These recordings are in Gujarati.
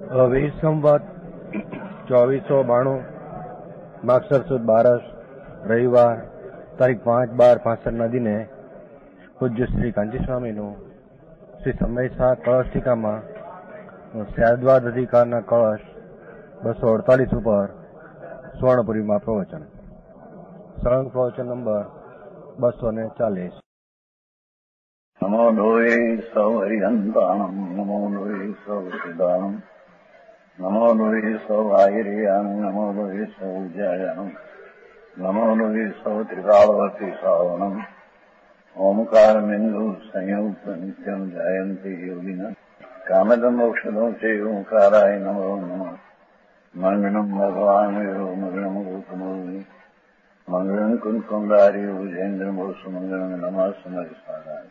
હવે સંવત 2492 માગસર સુદ 12 રવિવાર તારીખ 5/12/65 દિને પૂજ્ય શ્રી કાંચી સ્વામીનું શ્રી સમયસા કળશ ટીકામાં સ્યાદ્વાદ અધિકારના કળશ 248 ઉપર સ્વર્ણપુરીમાં પ્રવચન. સળંગ પ્રવચન નંબર 240. નમો લોહે સૌ હરિહંતાણમ, નમો લોહે સૌ સિદ્ધાણમ, નમો લોહે સૌ આયર્યાણમ, નમો લોહે સૌ જયાણમ, નમો લોહે સૌ ત્રિકાળવતી સાવણમ. ઓમકાર બિંદુ સંયુક્ત નિત્યમ જયંતી યોગિન કામદમ મોક્ષદો છે ઓંકારાય નમો નમઃ. મંગળમ ભગવાન મંગળમ ગૌતમોની મંગળમ કુંકુંડારી ભુજેન્દ્રમોષ મંગળમ નમઃ સમરિસારાય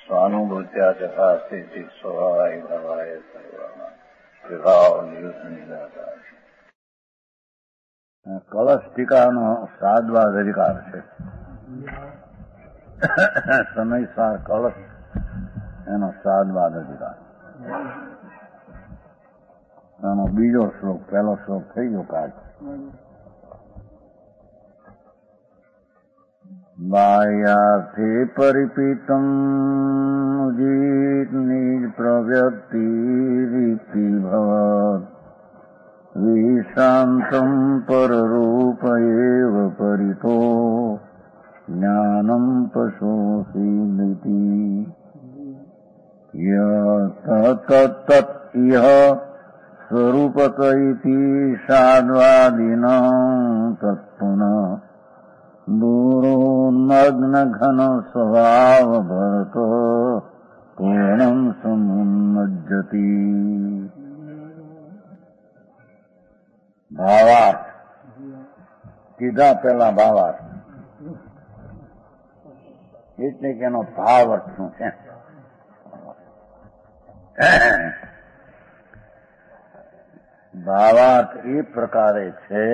સ્વાનુભૂત્યા ચકાસ્તે સ્વભાવાય ભવાય સર્વમાં વિભાવ નિદાતા. કળશ ટીકાનો સાદવાદ અધિકાર છે. સમયસાર કળશ એનો સાદવાદ અધિકાર. એનો બીજો શ્લોક, પહેલો શ્લોક થઈ ગયો કાઢ. બાહ્યાર્થે પરિપીતમ ઉદિત નિજ પ્રવ્યક્તિ રીતિ ભવત વિશાંતમ પરરૂપ એવ પરિતો જ્ઞાનમ પશોષિતિ તત્તત ઇહ સ્વરૂપક ઇતિ સાદ્વાદિનાં તત્પુનઃ દૂરોન્મગ્ન ઘન સ્વભાવ ભરતો પૂર્ણમ સમુન્નજ્જતિ. ભાવાર્થ કીધા પેલા ભાવાર્થ એટલે કે એનો ભાવ અર્થ શું છે? भावार्थ ये प्रकारे छे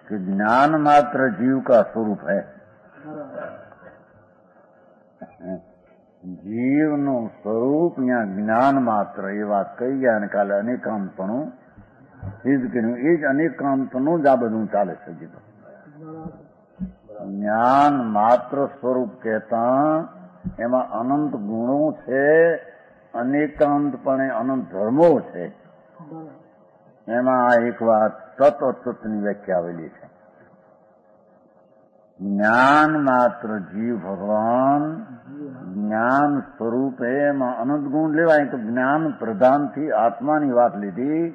कि ज्ञान मात्र जीव का स्वरूप है. जीव નું સ્વરૂપ યા જ્ઞાન માત્ર એ વાત કહી ગયા અને કાલે અનેકાંતપણું સિદ્ધ કર્યું. એ જ અનેકાંતનું જ આ બધું ચાલે છે. જ્ઞાન માત્ર સ્વરૂપ કહેતા એમાં અનંત ગુણો છે, અનેકાંતપણે અનંત ધર્મો છે. એમાં આ એક વાત તત્વની વ્યાખ્યા આવેલી છે. જ્ઞાન માત્ર જીવ ભગવાન જ્ઞાન સ્વરૂપે એમાં અનંત ગુણ લેવાય તો જ્ઞાન પ્રધાનથી આત્માની વાત લીધી.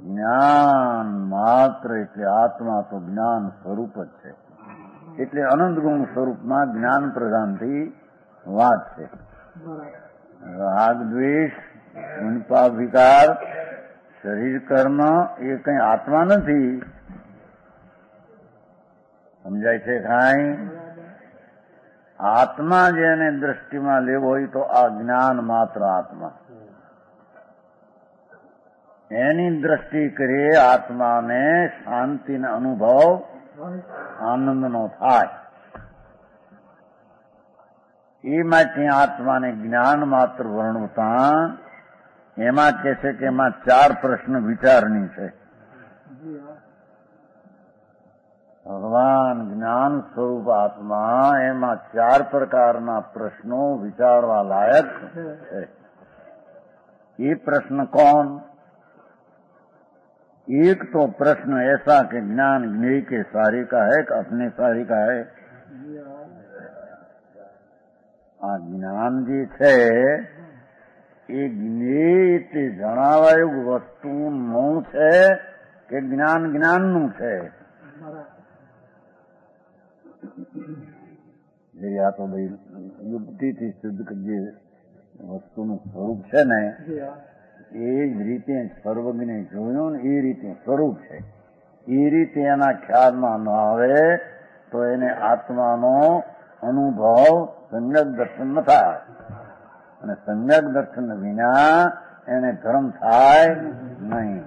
જ્ઞાન માત્ર એટલે આત્મા તો જ્ઞાન સ્વરૂપ જ છે. એટલે અનંત ગુણ સ્વરૂપમાં જ્ઞાન પ્રધાનથી વાત છે. રાગ દ્વેષ ગુણપાપ વિકાર શરીર કર્મ એ કઈ આત્મા નથી. સમજાય છે? કાંઈ આત્મા જેને દ્રષ્ટિમાં લેવો હોય તો આ જ્ઞાન માત્ર આત્મા. એની દ્રષ્ટિ કરીએ આત્માને શાંતિનો અનુભવ આનંદનો થાય. એ માટે આત્માને જ્ઞાન માત્ર વર્ણવતા એમાં કહે છે કે એમાં 4 પ્રશ્ન વિચારની છે. ભગવાન જ્ઞાન સ્વરૂપ આત્મા એમાં 4 પ્રકારના પ્રશ્નો વિચારવા લાયક છે. ये प्रश्न कौन? एक तो प्रश्न ऐसा कि ज्ञान ज्ञेय के सारे का है कि अपने सारे का है? આ જ્ઞાન જે છે એ જ્ઞેય તે જણાવાયું વસ્તુનું છે કે જ્ઞાન જ્ઞાનનું છે? આ તો ભાઈ યુક્તિથી સિદ્ધ જે વસ્તુનું સ્વરૂપ છે ને એ જ રીતે સર્વજ્ઞે જોયું ને એ રીતે સ્વરૂપ છે. એ રીતે એના ખ્યાલમાં ન આવે તો એને આત્માનો અનુભવ સમ્યક દર્શન ન થાય. અને સમ્યક દર્શન વિના એને ધર્મ થાય નહીં.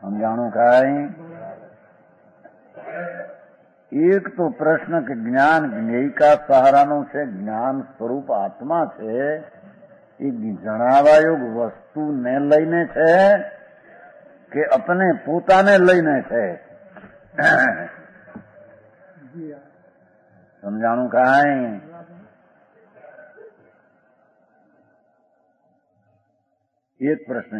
સમજાણું? કાંઈ એક તો પ્રશ્ન કે જ્ઞાન જ્ઞેય કા સહારાનું છે, જ્ઞાન સ્વરૂપ આત્મા છે એ જણાવાયું વસ્તુને લઈને છે કે अपने પોતાને લઈને છે? સમજાણું કાંઈ? એક પ્રશ્ન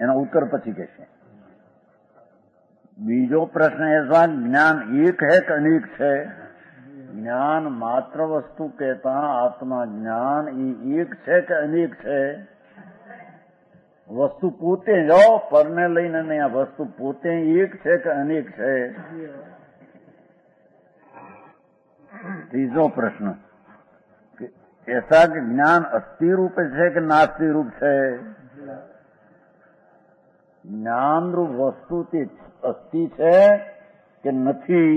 એનો ઉત્તર પછી કહેશે. બીજો પ્રશ્ન એ જ્ઞાન એક है કે અનેક છે? જ્ઞાન માત્ર વસ્તુ કહેતા આત્મા જ્ઞાન એ એક છે કે અનેક છે? વસ્તુ પોતે જાઓ પરને લઈને નહીં, આ વસ્તુ પોતે એક છે કે અનેક છે? ત્રીજો પ્રશ્ન ऐसा कि ज्ञान अस्थि रूप है कि नास्ति रूप है? ज्ञान रूप वस्तु अस्थि है कि नहीं,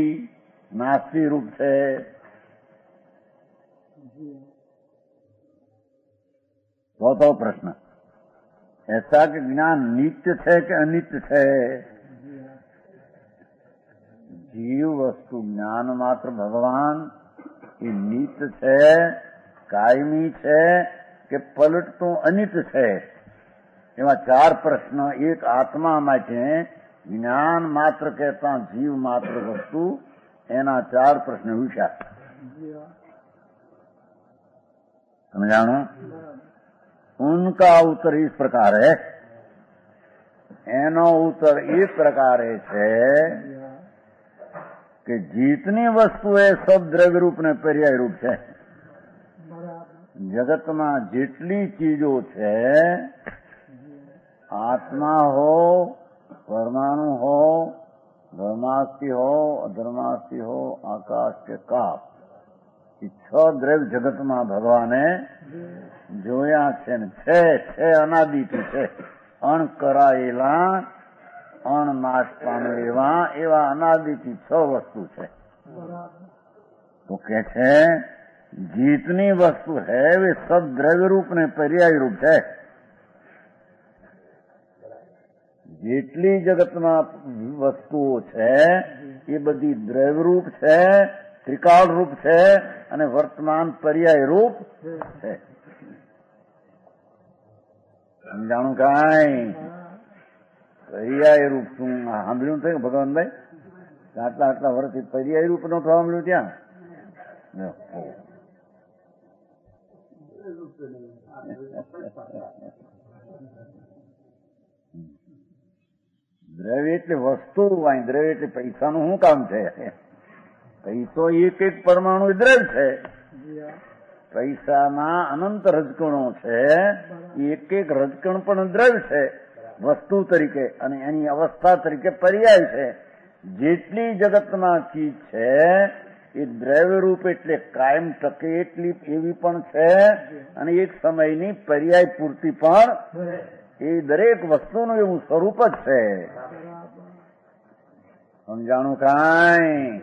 नास्ति रूप है? चौथो प्रश्न ऐसा कि ज्ञान नित्य है कि अनित्य है? जीव वस्तु ज्ञान मात्र भगवान ये नित्य है, કાયમી છે કે પલટતું અનિત છે? એમાં ચાર પ્રશ્ન એક આત્મા માટે જ્ઞાન માત્ર કહેતા જીવ માત્ર વસ્તુ, એના ચાર પ્રશ્ન વિચાર. समझाना? उनका उत्तर इस प्रकार है. एनो उत्तर इस प्रकार है कि जितनी वस्तु है सब द्रव्य रूप ने पर्याय रूप है. જગતમાં જેટલી ચીજો છે, આત્મા હો, પરમાણુ હો, ધર્માસ્તિ હો, અધર્માસ્તિ હો, આકાશ કે કાપ, એ છ દ્રવ્ય જગતમાં ભગવાને જોયા છે ને છે અનાદિથી છે. અણ કરાયેલા અણ નાશ પામે એવા અનાદિથી છ વસ્તુ છે. તો કે છે जितनी वस्तु है वे सब द्रव्य रूप ने पर्याय रूप है. જેટલી જગતમાં વસ્તુઓ છે એ બધી દ્રવ્ય રૂપ છે, ત્રિકાળ રૂપ છે અને વર્તમાન પર્યાય રૂપ છે. સમજાણું કાંઈ? પર્યાય રૂપ શું સાંભળ્યું છે ભગવાનભાઈ? આટલા વર્ષથી પર્યાય રૂપ નો થવા મળ્યું ત્યાં. દ્રવ્ય એટલે વસ્તુ, દ્રવ્ય એટલે પૈસાનું શું કામ છે? પૈસો એક એક પરમાણુ દ્રવ્ય છે. પૈસાના અનંત રજકણો છે, એક એક રજકણ પણ દ્રવ્ય છે વસ્તુ તરીકે, અને એની અવસ્થા તરીકે પર્યાય છે. જેટલી જગતમાં ચીજ છે એ દ્રવ્ય રૂપ એટલે કાયમ ટકે એટલી એવી પણ છે, અને એક સમયની પર્યાય પૂર્તિ પણ એ દરેક વસ્તુનું એવું સ્વરૂપ જ છે. સમજાણું કાંઈ?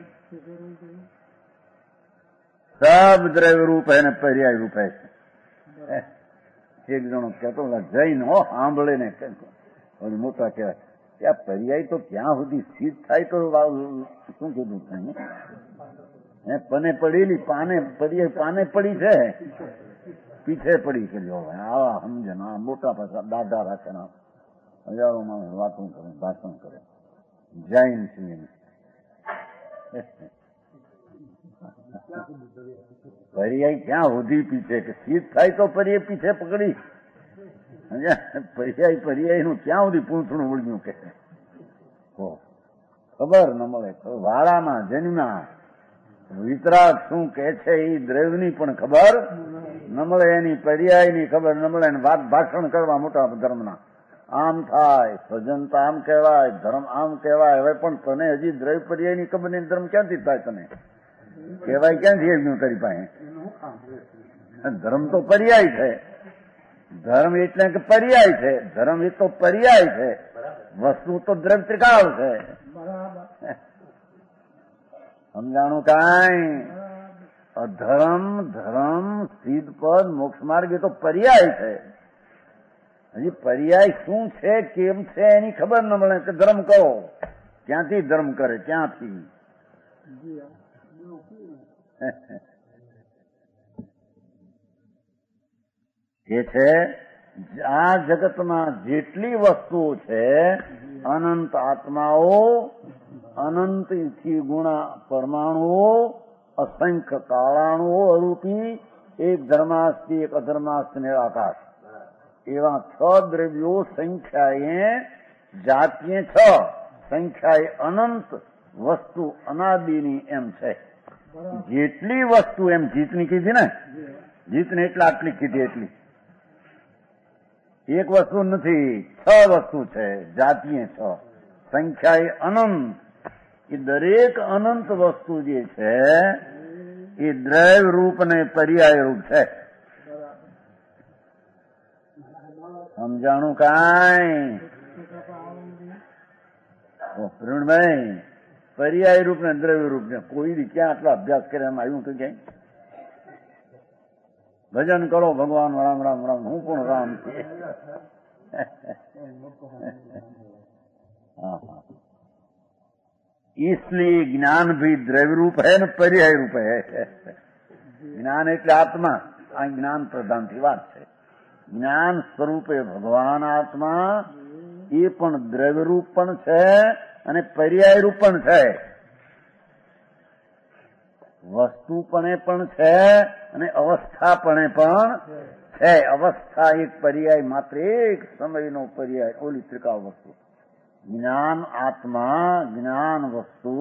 સબ દ્રવ્ય રૂપ હે ને પર્યાય રૂપ હે. એક જણો કહેતો જૈન હો સાંભળે ને મોટા કહેવાય કે આ પર્યાય તો ક્યાં સુધી સિદ્ધ થાય તો શું કીધું થાય? પને પડેલી પાને પડી છે, પીછે પડી કે જો આવા સમજે આ મોટા પાછા દાદા રાખે હજારો માણસ વાતો કરે, ભાષણ કરે. જૈન સિંહ પર્યાય ક્યાં સુધી પીછે કે સિદ્ધ થાય તો પર્યાય પીછે પકડી. પર્યાય નું ક્યાં સુધી પૂંછડું વળ્યું કે ખબર ન મળે. વાળામાં જન્મ્યા વિતરાગ શું કે છે એ દ્રવ્યની પણ ખબર ન મળે, એની પર્યાયની ખબર ન મળે. વાત ભાષણ કરવા મોટા ધર્મના આમ થાય, સજનતા આમ કહેવાય, ધર્મ આમ કહેવાય. હવે પણ તને હજી દ્રવ્ય પર્યાયની ખબર નહીં, ધર્મ ક્યાંથી થાય? તને કહેવાય ક્યાંથી આવ્યું તારી પાસે? ધર્મ તો પર્યાય છે. ધર્મ એટલે કે પર્યાય છે. ધર્મ એ તો પર્યાય છે. વસ્તુ તો દ્રવ્ય ત્રિકાળ છે. સમજાણું કાંઈ? અધર્મ, ધર્મ, સિદ્ધ પદ, મોક્ષ માર્ગ એ તો પર્યાય છે. હજી પર્યાય શું છે, કેમ છે એની ખબર ન મળે કે ધર્મ કરો. ક્યાંથી ધર્મ કરે? ક્યાંથી? કે છે આ જગતમાં જેટલી વસ્તુઓ છે અનંત આત્માઓ, અનંતથી ગુણા પરમાણુઓ, અસંખ્ય કાળાણુઓ અરૂપી, એક ધર્માસ્તિ, એક અધર્માસ્તિ ને આકાશ, એવા 6 દ્રવ્યો સંખ્યાએ જાતીય 6, સંખ્યાએ અનંત વસ્તુ અનાદિની એમ છે. જેટલી વસ્તુ એમ જીતની કીધી ને, જીતને એટલે આટલી કીધી, એટલી એક વસ્તુ નથી, 6 વસ્તુ છે, જાતીય 6, સંખ્યાએ અનંત. એ દરેક અનંત વસ્તુ જે છે એ દ્રવ્ય રૂપ ને પર્યાય રૂપ છે. સમજાણું કાંઈ? પ્રવીણભાઈ, પર્યાય રૂપ ને દ્રવ્ય રૂપ ને કોઈ ક્યાં આટલો અભ્યાસ કરવામાં આવ્યું તો ક્યાંય? ભજન કરો ભગવાન રામ રામ રામ, હું પણ રામ છે. इसलिए ज्ञान भी द्रव्य रूप है न पर्याय रूप है. જ્ઞાન એટલે આત્મા, આ જ્ઞાન પ્રધાનથી વાત છે. જ્ઞાન સ્વરૂપે ભગવાન આત્મા એ પણ દ્રવ્ય રૂપ પણ છે અને પર્યાય રૂપ પણ છે. વસ્તુપણે પણ છે અને અવસ્થાપણે પણ છે. અવસ્થા એક પર્યાય, માત્ર એક સમયનો પર્યાય, ઓલી ત્રિકાળ વસ્તુ. જ્ઞાન આત્મા, જ્ઞાન વસ્તુ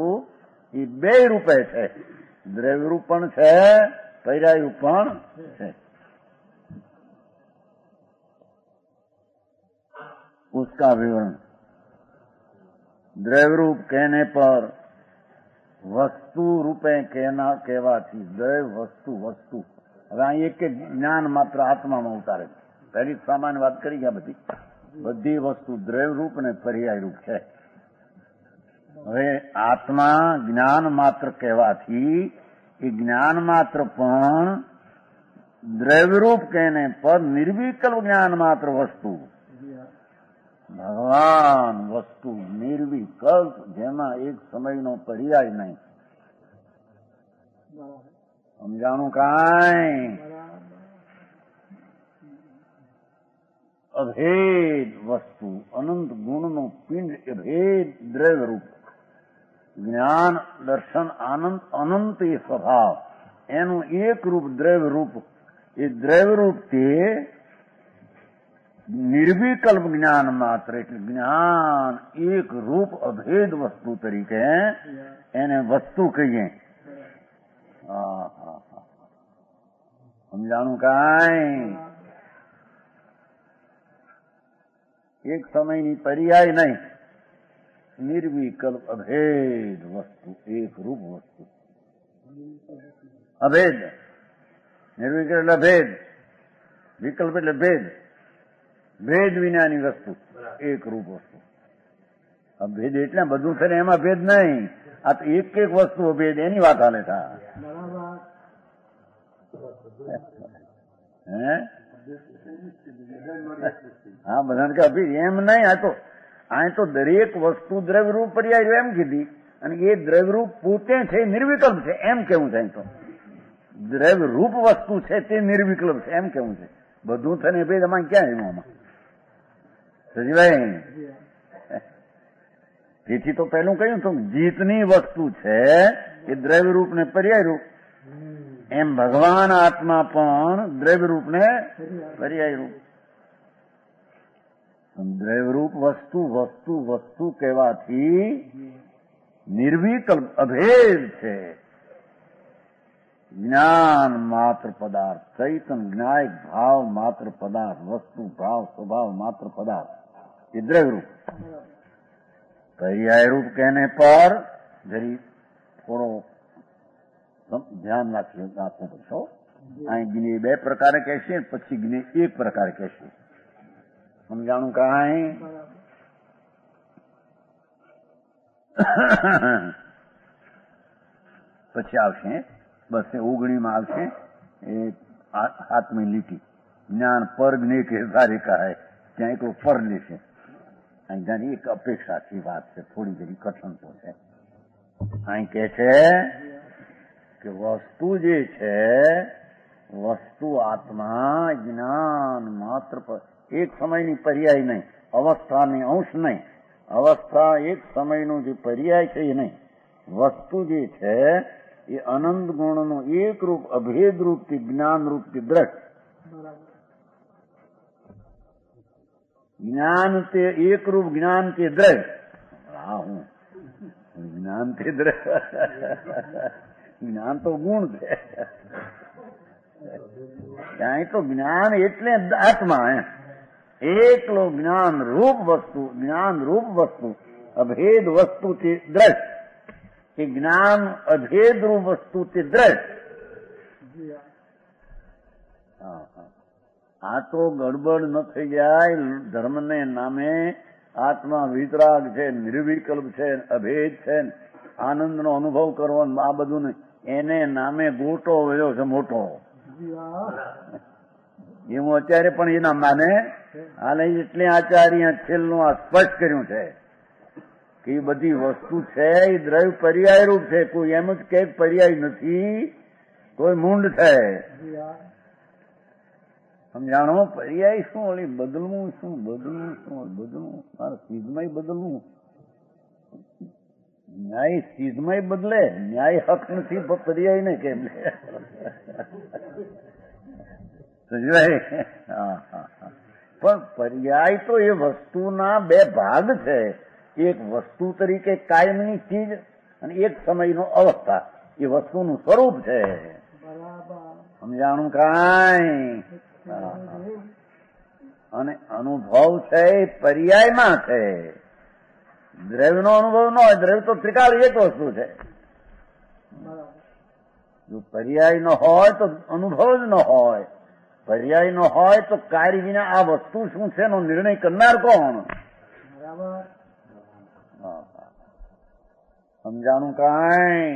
એ 2 રૂપે છે. દ્રવ્ય રૂપ પણ છે, પર્યાય રૂપ પણ છે. उसका विवरण द्रव्य रूप कहने पर वस्तु रूपे कहना કહેવાથી દ્રવ્ય વસ્તુ વસ્તુ. હવે આ એક જ્ઞાન માત્ર આત્મામાં ઉતારે. પહેલી સામાન્ય વાત કરી ગયા, બધી વસ્તુ દ્રવ્ય રૂપ ને પર્યાય રૂપ છે. હવે આત્મા જ્ઞાન માત્ર કહેવાથી એ જ્ઞાન માત્ર પણ દ્રવ્ય રૂપ કહેને પર નિર્વિકલ્પ જ્ઞાન માત્ર વસ્તુ. ભગવાન વસ્તુ નિર્વિકલ્પ, જેમાં એક સમયનો પર્યાય નહીં. સમજાણું કાંઈ? અભેદ વસ્તુ, અનંત ગુણનો પિંડ, અભેદ દ્રવ્ય રૂપ. જ્ઞાન દર્શન આનંદ અનંત એ સ્વભાવ, એનું એક રૂપ દ્રવ્ય રૂપ. એ દ્રવ્ય રૂપ તે નિર્વિકલ્પ જ્ઞાન માત્ર, એટલે જ્ઞાન એક રૂપ અભેદ વસ્તુ તરીકે એને વસ્તુ કહીએ. સમજાણું કાંઈ? એક સમયની પર્યાય નહીં, નિર્વિકલ્પ અભેદ વસ્તુ, એક રૂપ વસ્તુ. અભેદ, નિર્વિકલ્પ એટલે ભેદ, વિકલ્પ એટલે ભેદ. ભેદ વિનાની વસ્તુ, એક રૂપ વસ્તુ. અભેદ એટલે બધું છે ને એમાં ભેદ નહીં. આ તો એક એક વસ્તુ ભેદ, એની વાત હાલે થા. હે? હા, બધાને કે અભેદ એમ નહીં. આ તો દરેક વસ્તુ દ્રવ્ય રૂપ પર્યાય એમ કીધી, અને એ દ્રવ્ય રૂપ પોતે છે, નિર્વિકલ્પ છે એમ કેવું છે. તો દ્રવ્ય રૂપ વસ્તુ છે તે નિર્વિકલ્પ છે એમ કેવું છે. બધું થઈને ભેદ આમાં ક્યાં એનું આમાં સજીભાઈ? તેથી તો પહેલું કહ્યું તો જીતની વસ્તુ છે એ દ્રવ્ય રૂપ ને પર્યાય રૂપ. એમ ભગવાન આત્મા પણ દ્રવ્ય રૂપ ને પર્યાય રૂપ. દ્રવ્ય રૂપ વસ્તુ વસ્તુ વસ્તુ કહેવાથી નિર્વિકલ્પ અભેદ છે. જ્ઞાન માત્ર પદાર્થ, ચૈતન જ્ઞાયક ભાવ માત્ર પદાર્થ, વસ્તુ ભાવ સ્વભાવ માત્ર પદાર્થ, એ દ્રવ્ય રૂપ. પર્યાય રૂપ कहने पर जरी થોડો ધ્યાન રાખવું પડશે. અહીં જ્ઞેય 2 પ્રકારે કહેશે, પછી જ્ઞેય 1 પ્રકારે કહેશે. સમજાણું કાંઈ? પછી આવશે 219 આવશે એ 7મી લીટી. જ્ઞાન પર જ્ઞેય કે સારી કહે, ત્યાં એક પર લેશે. અહીં એક અપેક્ષાથી વાત છે, થોડી જરી કઠણ તો છે. અહીં કે છે કે વસ્તુ જે છે, વસ્તુ આત્મા જ્ઞાન માત્ર પર એક સમયની પર્યાય નહીં, અવસ્થાની અંશ નહીં, અવસ્થા એક સમયનું જે પર્યાય છે એ નહીં, વસ્તુ જે છે એ અનંત ગુણનું એક રૂપ અભેદ રૂપથી જ્ઞાન રૂપથી દ્રઢ. જ્ઞાન તે એક રૂપ જ્ઞાન તે દ્રઢ. હા, હું જ્ઞાન તે દ્રઢ. જ્ઞાન તો ગુણ છે. ત્યાં તો જ્ઞાન એટલે આત્મા એમ એકલો જ્ઞાન રૂપ વસ્તુ અભેદ વસ્તુ તે દ્રઢ. કે જ્ઞાન અભેદ રૂપ વસ્તુ તે દ્રઢ. આ તો ગડબડ ન થઈ જાય. ધર્મને નામે આત્મા વિતરાગ છે, નિર્વિકલ્પ છે, અભેદ છે, આનંદનો અનુભવ કરવો, આ બધું એને નામે ગોટો વળ્યો છે મોટો. એવું અત્યારે પણ એના માને હાલે એટલે આચાર્ય છેલ્લું આ સ્પષ્ટ કર્યું છે કે એ બધી વસ્તુ છે એ દ્રવ્ય પર્યાય રૂપ છે. કોઈ એમ જ કે પર્યાય નથી, કોઈ મૂંડ છે. સમજાણો? પર્યાય શું? ઓલી બદલવું શું? મારે સીધમાં બદલવું. ન્યાય સીધમાં બદલે, ન્યાય હક નથી પર્યાય ને કેમ સમજાય? પણ પર્યાય તો એ વસ્તુના બે ભાગ છે. એક વસ્તુ તરીકે કાયમની ચીજ અને એક સમયનો અવસ્થા. એ વસ્તુનું સ્વરૂપ છે. સમજાણું કાંઈ? અને અનુભવ છે એ પર્યાયમાં છે. દ્રવ્યનો અનુભવ ન હોય. દ્રવ્ય તો ત્રિકાળ એક વસ્તુ છે. જો પર્યાય ન હોય તો અનુભવ જ ન હોય. પર્યાય ન હોય તો કાર્ય વિના આ વસ્તુ શું છે એનો નિર્ણય કરનાર કોણ? સમજાણું કાંઈ?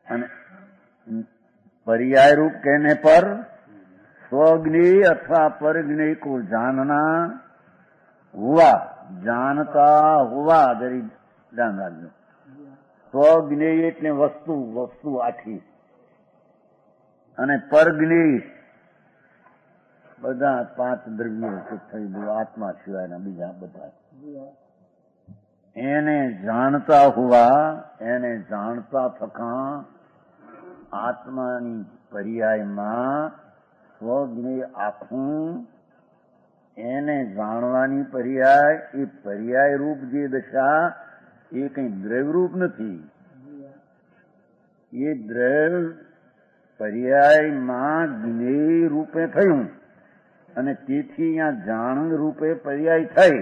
અને पर्याय रूप कहने पर स्वज्ञेय अथवा परज्ञेय को जानना हुआ, जानता हुआ. जरी ध्यान રાખજો. સ્વજ્ઞેય એટલે વસ્તુ આખી, અને પરજ્ઞેય બધા 5 દ્રવ્યો થઈ ગયું આત્મા સિવાયના બીજા બધા. એને જાણતા હુआ, એને જાણતા થકા આત્માની પર્યાયમાં સ્વજ્ઞેય આખું, એને જાણવાની પર્યાય, એ પર્યાય રૂપ જે દશા એ કઈ દ્રવ્ય રૂપ નથી. એ દ્રવ્ય પર્યાયમાં જ્ઞેય રૂપે થયું અને તેથી અહીંયા જાણ રૂપે પર્યાય થઈ.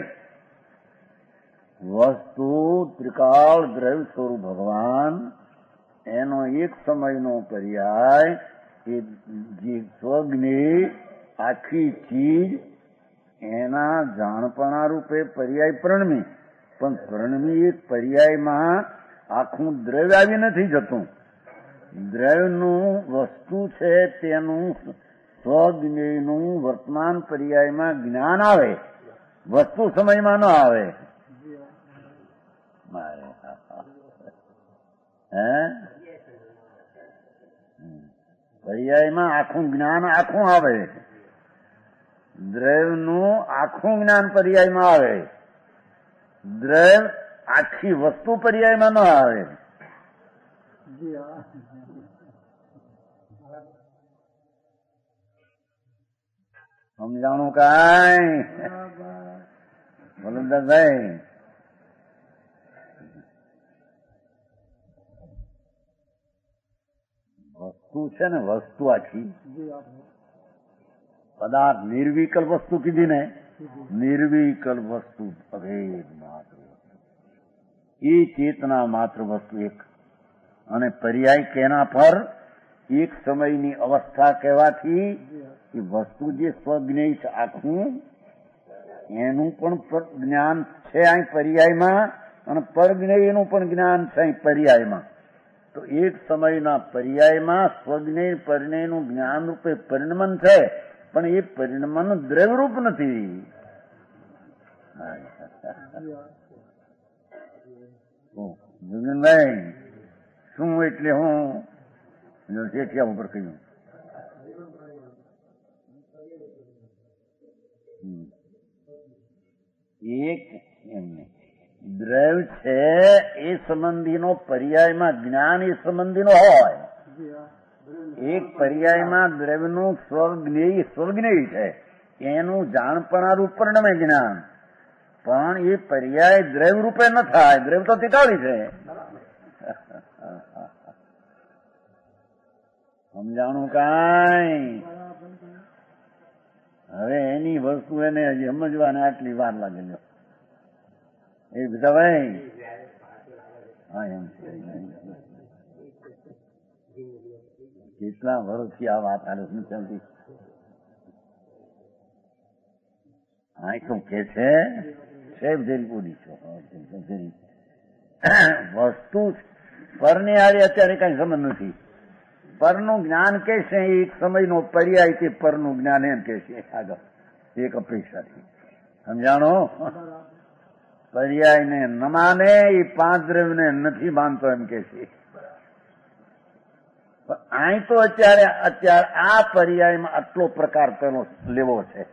વસ્તુ ત્રિકાળ દ્રવ્ય સ્વરૂપ ભગવાન, એનો એક સમયનો પર્યાય એ જે સ્વજ્ઞેય આખી ચીજ એના જાણપણા રૂપે પર્યાય પ્રણમી. પણ પ્રણમી એક પર્યાયમાં આખું દ્રવ્ય આવી નથી જતું. દ્રવ્યનું વસ્તુ છે તેનું સ્વજ્ઞેયનું વર્તમાન પર્યાયમાં જ્ઞાન આવે, વસ્તુ સમયમાં ન આવે. પર્યાયમાં આખું જ્ઞાન આખું આવે. દ્રવ્યનું આખું જ્ઞાન પર્યાયમાં આવે. દ્રવ્ય આખી વસ્તુ પર્યાયમાં ન આવે. સમજાણું કાંઈ? બોલો દાદાભાઈ. વસ્તુ છે ને, વસ્તુ આખી પદાર્થ નિર્વિકલ્પ વસ્તુ કીધી ને, નિર્વિકલ્પ વસ્તુ અભેદ માત્ર વસ્તુ, એ ચેતના માત્ર વસ્તુ એક. અને પર્યાય કેના પર? એક સમયની અવસ્થા કહેવાથી એ વસ્તુ જે સ્વજ્ઞેય છે આખું, એનું પણ જ્ઞાન છે અહીં પર્યાયમાં, અને પરજ્ઞેયનું પણ જ્ઞાન છે અહીં પર્યાયમાં. તો એક સમયના પર્યાયમાં સ્વજ્ઞેય પરિણયનું જ્ઞાન રૂપે પરિણમન છે, પણ એ પરિણમન દ્રવ્યરૂપ નથી. જુગનભાઈ, શું એટલે હું શેઠિયા ઉપર કહ્યું. એક એમને દ્રવ્ય છે એ સંબંધીનો પર્યાયમાં જ્ઞાન એ સંબંધીનો હોય. એક પર્યાયમાં દ્રવ્યનું સ્વજ્ઞેય છે, એનું જાણપણારૂપ પરિણમે જ્ઞાન, પણ એ પર્યાય દ્રવ્ય રૂપે ન થાય. દ્રવ્ય તો તિકાળી છે. સમજાણું કાંઈ? હવે એની વસ્તુ એને હજી સમજવાને આટલી વાર લાગેલી. એ બધા ભાઈ હા એમ કેટલા વર્ષથી આ વાત આલે શું ચાલતી? હા તો કે છે જરી બોલી છો વસ્તુ પરની હારી અત્યારે કઈ સમજ નથી. પરનું જ્ઞાન કે છે એક સમયનો પર્યાય તે પરનું જ્ઞાન એમ કે છે આગળ એક અપેક્ષાથી. સમજાણો? પર્યાયને ન માને એ પાંચ દ્રવ્યને નથી માનતો એમ કે છે. અહીં તો અત્યારે આ પર્યાયમાં આટલો પ્રકાર પેલો લેવો છે.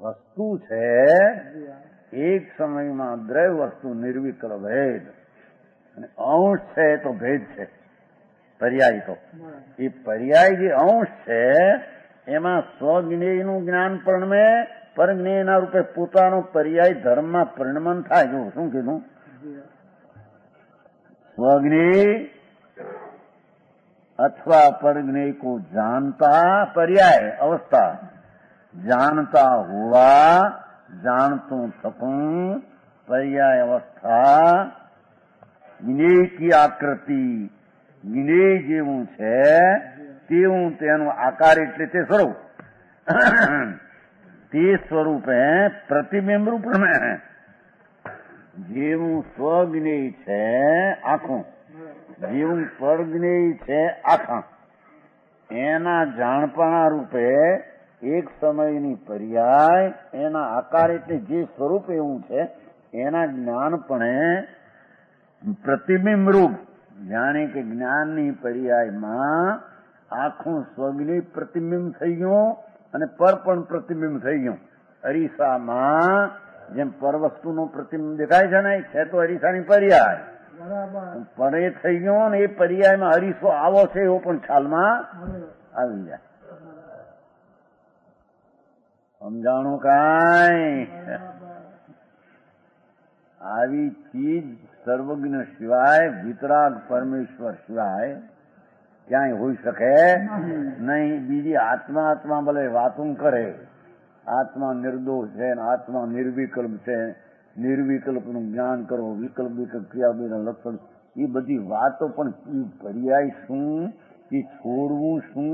વસ્તુ છે એક સમયમાં દ્રવ્ય વસ્તુ નિર્વિકલ્પ ભેદ અને અંશ છે તો ભેદ છે. પર્યાય તો એ પર્યાય જે અંશ છે એમાં સ્વજ્ઞેયનું જ્ઞાન પરિણમે, પરજ્ઞેયના રૂપે પોતાનો પર્યાય ધર્મમાં પરિણમન થાય. જો શું કીધું? स्वज्ञेय अथवा परज्ञेय को जानता पर्याय अवस्था, जानता हुआ જાણતું થતું पर्याय अवस्था, જ્ઞેય की આકૃતિ જ્ઞેય જેવું છે તેવું તેનું આકાર એટલે તે સ્વરૂપ, તે સ્વરૂપે પ્રતિબિંબ રૂપ में જેવું સ્વજ્ઞેય છે આખું, જેવું પરજ્ઞેય છે આખા, એના જાણપણા રૂપે એક સમયની પર્યાય એના આકાર એટલે જે સ્વરૂપ એવું છે એના જ્ઞાનપણે પ્રતિબિંબ રૂપ, જાણે કે જ્ઞાનની પર્યાયમાં આખું સ્વજ્ઞેય પ્રતિબિંબ થઈ ગયું અને પર પણ પ્રતિબિંબ થઈ ગયું. અરીસામાં જેમ પર વસ્તુનું પ્રતિબિંબ દેખાય છે ને છે તો અરીસાની પર્યાય પરે થઈ ગયો ને એ પર્યાયમાં અરીસો આવો છે એવો પણ ખ્યાલમાં આવી જાય. સમજાણું કાંઈ? આવી ચીજ સર્વજ્ઞ સિવાય, વિતરાગ પરમેશ્વર સિવાય ક્યાંય હોઈ શકે નહીં. બીજી આત્મા ભલે વાતું કરે, આત્મા નિર્દોષ છે, આત્મા નિર્વિકલ્પ છે, નિર્વિકલ્પનું જ્ઞાન કરો, વિકલ્પ ક્રિયાઓના લક્ષણ, એ બધી વાતો પણ એ પર્યાય શું, એ છોડવું શું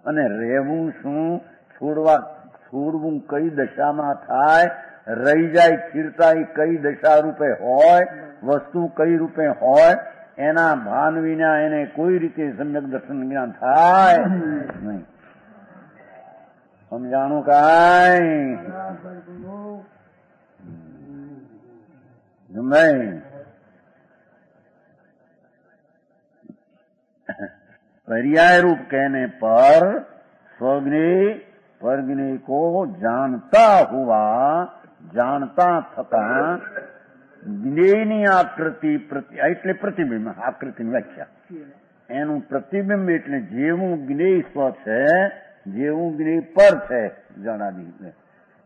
અને રહેવું શું, છોડવું કઈ દશામાં થાય, રહી જાય સ્થિરતા એ કઈ દશા રૂપે હોય, વસ્તુ કઈ રૂપે હોય, એના ભાન વિના એને કોઈ રીતે સમ્યક દર્શન જ્ઞાન થાય નહીં. સમજાણું કાંઈ? नहीं. पर्याय रूप कहने पर स्वज्ञेय परज्ञेय को जानता हुआ, જાણતા થતા જ્ઞેયની આકૃતિ એટલે પ્રતિબિંબ, આકૃતિની વ્યાખ્યા, એનું પ્રતિબિંબ એટલે જેવું જ્ઞેય સ્વ છે, જેવું જ્ઞેય પર છે જણાવી,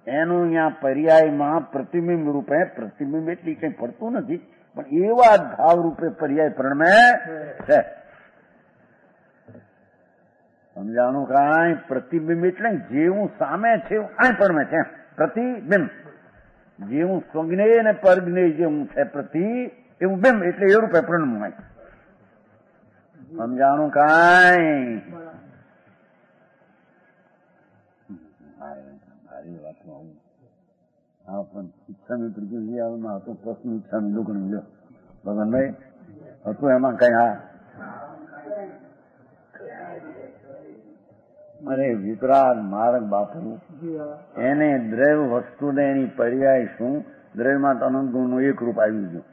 એનું અહીંયા પર્યાયમાં પ્રતિબિંબ રૂપે, પ્રતિબિંબ એટલે કઈ પડતું નથી પણ એવા જ ભાવ રૂપે પર્યાય પ્રણમે છે. સમજાણું કાંઈ? પ્રતિબિંબ એટલે જેવું સામે છે એવું કાંઈ પ્રણમે છે. પ્રતિબિંબ જેવું સ્વજ્ઞેય અને પરજ્ઞેય જેવું છે પ્રતિ, એવું બિંબ એટલે એ રૂપે પ્રણમું હોય. સમજાણું કાંઈ? હા પણ ઈચ્છાની પ્રતિક્રિયામાં હતો પ્રશ્ન, ઈચ્છાનું દુઃખનું લ્યો ભગવાનભાઈ હતું એમાં કઈ? હા અરે વિતરાગ માર્ગ બાપુ, એને દ્રવ્ય વસ્તુને એની પર્યાય શું, દ્રવ્યમાં તો અનંત ગુણનું એક રૂપ આવી ગયું,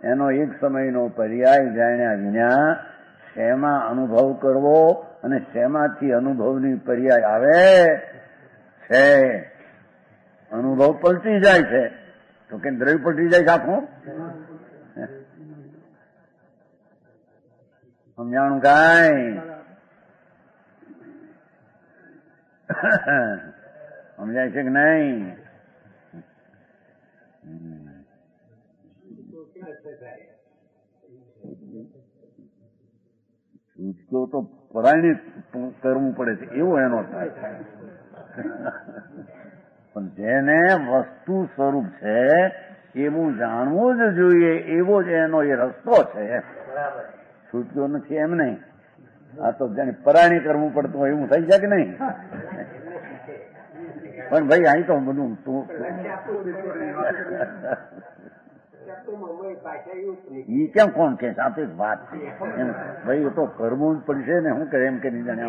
એનો એક સમયનો પર્યાય જાણ્યા વિના શેમાં અનુભવ કરવો અને શેમાંથી અનુભવની પર્યાય આવે છે? અનુભવ પલટી જાય છે તો કે દ્રવ્ય પલટી જાય છે આખું. સમજાણું કાંઈ? સમજાય છે કે નહીં? છૂટકો તો પરાયણિત કરવું પડે છે એવો એનો થાય. પણ જેને વસ્તુ સ્વરૂપ છે એવું જાણવું જ જોઈએ, એવો જ એનો એ રસ્તો છે. છૂટકો નથી એમ નહીં. આ તો જાણે પરાયણી કરવું પડતું હોય એવું થઈ જાય કે નહીં? પણ ભાઈ અહીં તો બધું તું ઈ કેમ કોણ કે સાથે જ વાત છે એમ ભાઈ એ તો કરવું જ પડશે ને. શું કરે એમ કે નહીં જાણે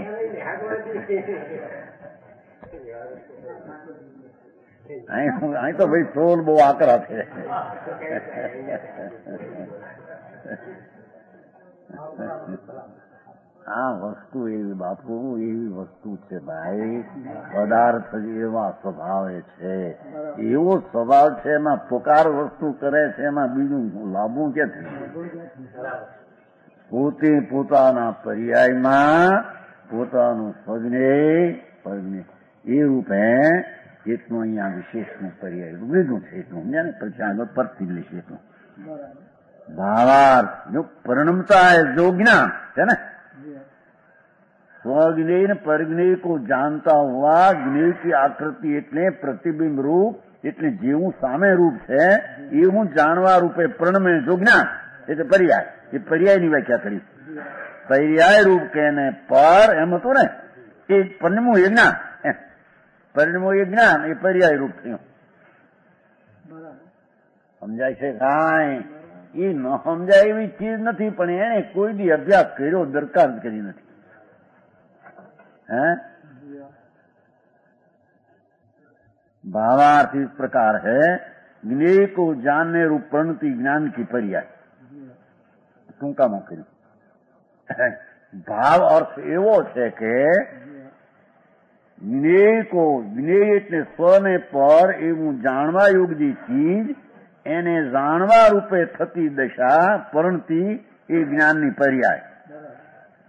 અહીં તો ભાઈ ટ્રોલ બહુ આકરા છે. આ વસ્તુ એવી બાપુ એવી વસ્તુ છે ભાઈ. પદાર્થ એવા સ્વભાવે છે, એવો સ્વભાવ છે. એમાં પોકાર વસ્તુ કરે છે, એમાં બીજું લાભવું ક્યાંથી? પોતે પોતાના પર્યાયમાં પોતાનું સ્વજ્ઞેય એ રૂપે એટલું અહીંયા વિશેષનું પર્યાય લીધું છે. એટલું સમજ્યા ને? પછી આગળ પરથી લઈશ એટલું. ભાવાર્થ જો પરિણમતા જો જ્ઞાન है ना, स्वज्ञेय ने परज्ञेय को जानता हुआ ज्ञेय की आकृति એટલે પ્રતિબિંબ રૂપ એટલે જેવું સામે રૂપ છે એવું જાણવા રૂપે પ્રણમે જો જ્ઞાન એટલે પર્યાય. એ પર્યાયની વ્યાખ્યા કરી. પર્યાય રૂપ કેને પર એમ હતું ને એ પરિણમું એ જ્ઞાન. પરિણમું એ જ્ઞાન એ પર્યાય રૂપ થયું. સમજાય છે કાંઈ? એ ન સમજાય એવી ચીજ નથી, પણ એને કોઈ દી અભ્યાસ કર્યો દરકાર કરી નથી. है भावार्थ इस प्रकार है ज्ञेय को जानने रूप प्रणति ज्ञान की पर्याय. टूंका में કર્યું. ભાવ અર્થ એવો છે કે જ્ઞેય કો જ્ઞેય એટલે સ્વને પર એવું જાણવા યોગ્ય ચીજ એને જાણવા રૂપે થતી દશા પરણતિ એ જ્ઞાનની પર્યાય.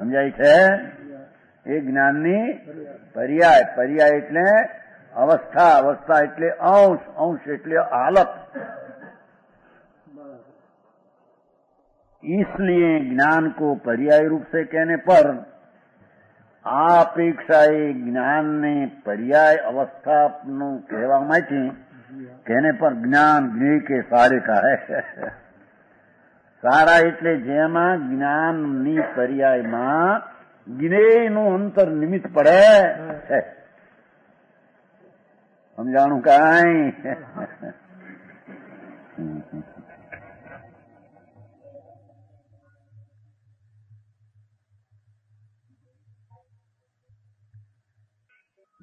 સમજાય છે? એ જ્ઞાનની પર્યાય. પર્યાય એટલે અવસ્થા, અવસ્થા એટલે અંશ, અંશ એટલે હાલત. इसलिए ज्ञान को पर्याय रूप से कहने पर આ અપેક્ષાએ જ્ઞાનને પર્યાય અવસ્થાનું કહેવામાંથી कहने पर ज्ञान ज्ञेय के सारे का है. સારા એટલે જેમાં જ્ઞાનની પર્યાયમાં જ્ઞેયનું અંતર નિમિત્ત પડે છે. સમજાણું કાંઈ?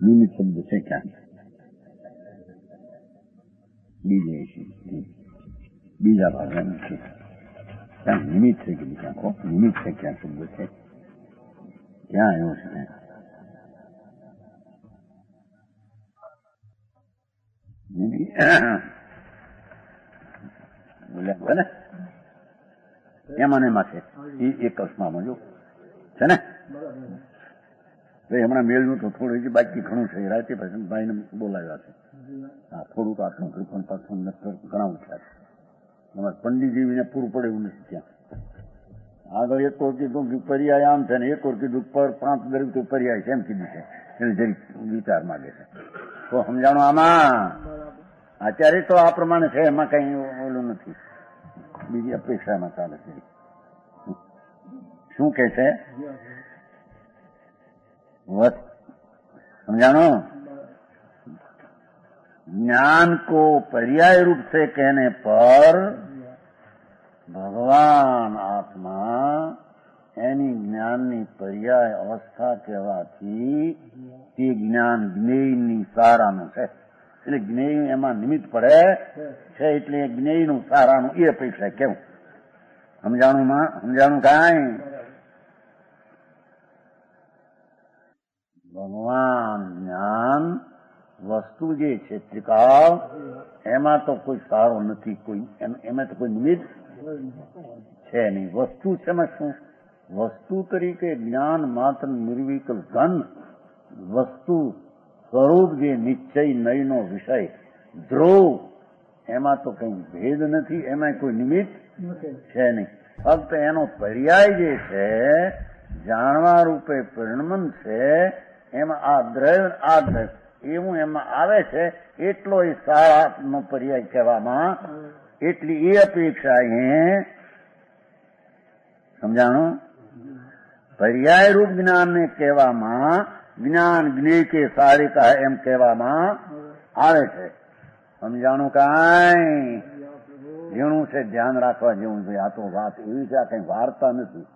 નિમિત્ત શબ્દ છે ક્યાં? બીજા ભાગમાં છે ક્યાં નિમિત્ત છે કે બીજા કો નિમિત્ત છે ક્યાં શબ્દ છે? ક્યાં આવ્યો છે? બોલ્યા ને એમાં ને એમાં છે. એ એક કસમામાં જો છે ને ભાઈ. હમણાં મેળનું તો થોડું હજી બાકી ઘણું છે. રાતે પછી ભાઈને બોલાવ્યા છે. હા, થોડુંક આટલું પણ પાછું ઘણા ઉઠ્યા છે. અમારે પંડિતજીને પૂરું પડે એવું નથી ત્યાં. આગળ એક વાર કીધું કે પર્યાય આમ છે ને એક વાર કીધું પર 5 દરેક તો પર્યાય છે એમ કીધું છે. એટલે જરીક વિચાર માંગે છે. તો સમજાણું આમાં? અત્યારે તો આ પ્રમાણે છે, એમાં કઈ ઓલું નથી. બીજી અપેક્ષામાં ચાલે છે. શું કે છે? समझानो? ज्ञान को पर्याय रूप से कहने पर भगवान आत्मा एनी ज्ञाननी पर्याय अवस्था कहेवाथी ते ज्ञान ज्ञेयनी साराનું છે. એટલે જ્ઞેય એમાં નિમિત્ત પડે છે. એટલે જ્ઞેયનું સારાનું એ અપેક્ષા કેવું સમજાણું કાંઈ? ભગવાન જ્ઞાન વસ્તુ જે છે ત્રિકાળ, એમાં તો કોઈ સારો નથી, એમાં તો કોઈ નિમિત્ત છે નહીં. વસ્તુ છે એમાં શું? વસ્તુ તરીકે જ્ઞાન માત્ર નિર્વિકલ્પ ઘન વસ્તુ સ્વરૂપ જે નિશ્ચય નયનો વિષય ધ્રુવ, એમાં તો કઈ ભેદ નથી, એમાં કોઈ નિમિત્ત છે નહીં. ફક્ત એનો પર્યાય જે છે જાણવા રૂપે પરિણમન છે, એમાં આ દ્રવ્ય એવું એમાં આવે છે, એટલો એ શાળાનો પર્યાય કહેવામાં, એટલી એ અપેક્ષા એ સમજાણું? પર્યાય રૂપ જ્ઞાનને કહેવામાં, જ્ઞાન જ્ઞેય કે સારિકા એમ કહેવામાં આવે છે. સમજાણું કાંઈ? જેનું છે ધ્યાન રાખવા જેવું છે. આ તો વાત એવી છે, આ કઈ વાર્તા નથી,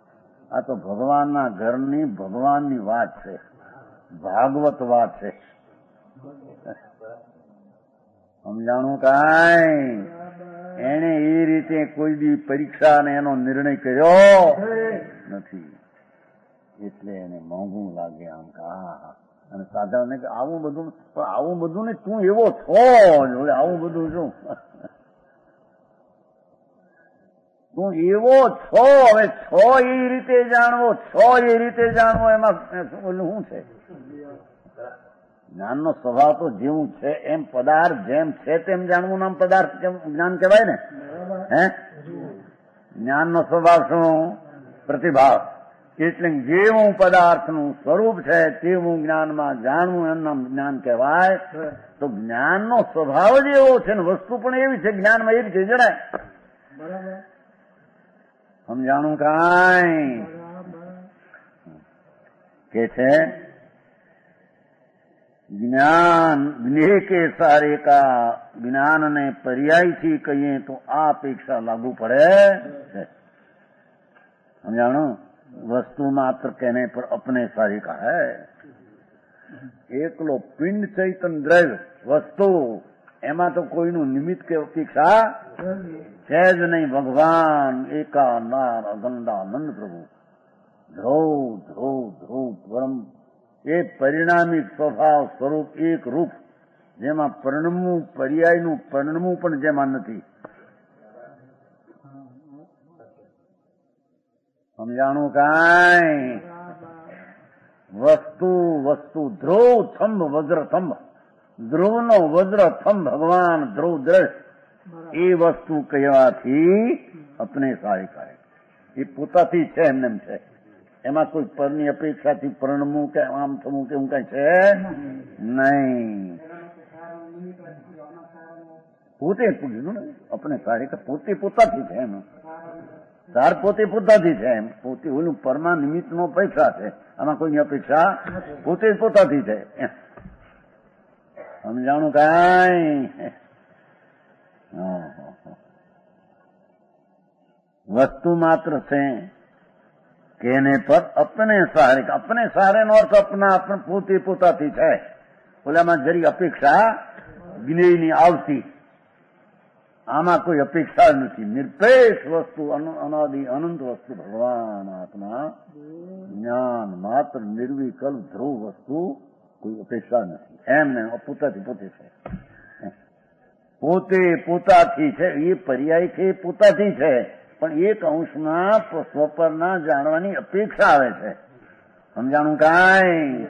આ તો ભગવાનના ઘરની ભગવાનની વાત છે, ભાગવત વાત છે. સમજાણું કાંઈ? એને એ રીતે કોઈ દી પરીક્ષા અને એનો નિર્ણય કર્યો નથી, એટલે એને મોંઘું લાગે. આમ કા અને સાધારણ કે આવું બધું ને તું એવો છો, આવું બધું શું તું એવો છો, હવે છો એ રીતે જાણવો, એમાં શું છે? જ્ઞાનનો સ્વભાવ તો જેવું છે એમ પદાર્થ જેમ છે તેમ જાણવું નામ પદાર્થ જ્ઞાન કહેવાય ને. હે, જ્ઞાનનો સ્વભાવ શું? પ્રતિભાવ. એટલે જેવું પદાર્થનું સ્વરૂપ છે તેવું જ્ઞાનમાં જાણવું એમ નામ જ્ઞાન કહેવાય. તો જ્ઞાનનો સ્વભાવ જ એવો છે ને વસ્તુ પણ એવી છે, જ્ઞાનમાં એ રીતે જણાય. સમજાણું કાંઈ? કે છે જ્ઞાન જ્ઞેય કે સારે કા, જ્ઞાનને પર્યાયથી કહીએ તો આ અપેક્ષા લાગુ પડે છે. સમજાણું? वस्तु मात्र कहने पर अपने सारी का है. એકલો પિંડ ચૈતન દ્રવ્ય વસ્તુ, એમાં તો કોઈનું નિમિત્ત કે અપેક્ષા છે જ નહીં. ભગવાન એકા નાર અગંડાનંદ પ્રભુ ધ્રુવ ધ્રુવ ધ્રુવ પરમ, એ પરિણામી સ્વભાવ સ્વરૂપ એક રૂપ, જેમાં પરિણમવું પર્યાયનું પરિણમવું પણ જેમાં નથી. સમજાણું કાંઈ? વસ્તુ ધ્રુવ થંભ વજ્ર થંભ, ધ્રુવનો વજ્ર થંભ ભગવાન ધ્રુવ દ્રશ, એ વસ્તુ કહેવાથી અપને સારી કરે. એ પોતાથી છે એમને છે, એમાં કોઈ પરની અપેક્ષાથી પરિણમવું કે આમ થવું કે એવું કઈ છે નહીં. પોતે પૂછ્યું ને અપને સારી કે પોતે પોતાથી છે એમ. તાર પોતે પોતાથી છે એમ, પોતે ઓલું પરમા નિમિત્ત નો અપેક્ષા છે, આમાં કોઈની અપેક્ષા પોતે જ પોતાથી છે. સમજાણું કાંઈ? વસ્તુ માત્ર છે કેને પર અપને સહારે નો અર્થ અપના પોતે પોતાથી છે. ઓલામાં જરી અપેક્ષા જ્ઞેયની આવતી, આમાં કોઈ અપેક્ષા નથી. નિરપેક્ષ વસ્તુ, અનાદિ અનંત વસ્તુ ભગવાન આત્મા જ્ઞાન માત્ર નિર્વિકલ્પ ધ્રુવ વસ્તુ, કોઈ અપેક્ષા નથી. એમને પોતાથી પોતે છે, પોતે પોતાથી છે. એ પર્યાય છે, એ પોતાથી છે, પણ એક અંશમાં સ્વપરના જાણવાની અપેક્ષા આવે છે. સમજાણું કાંઈ?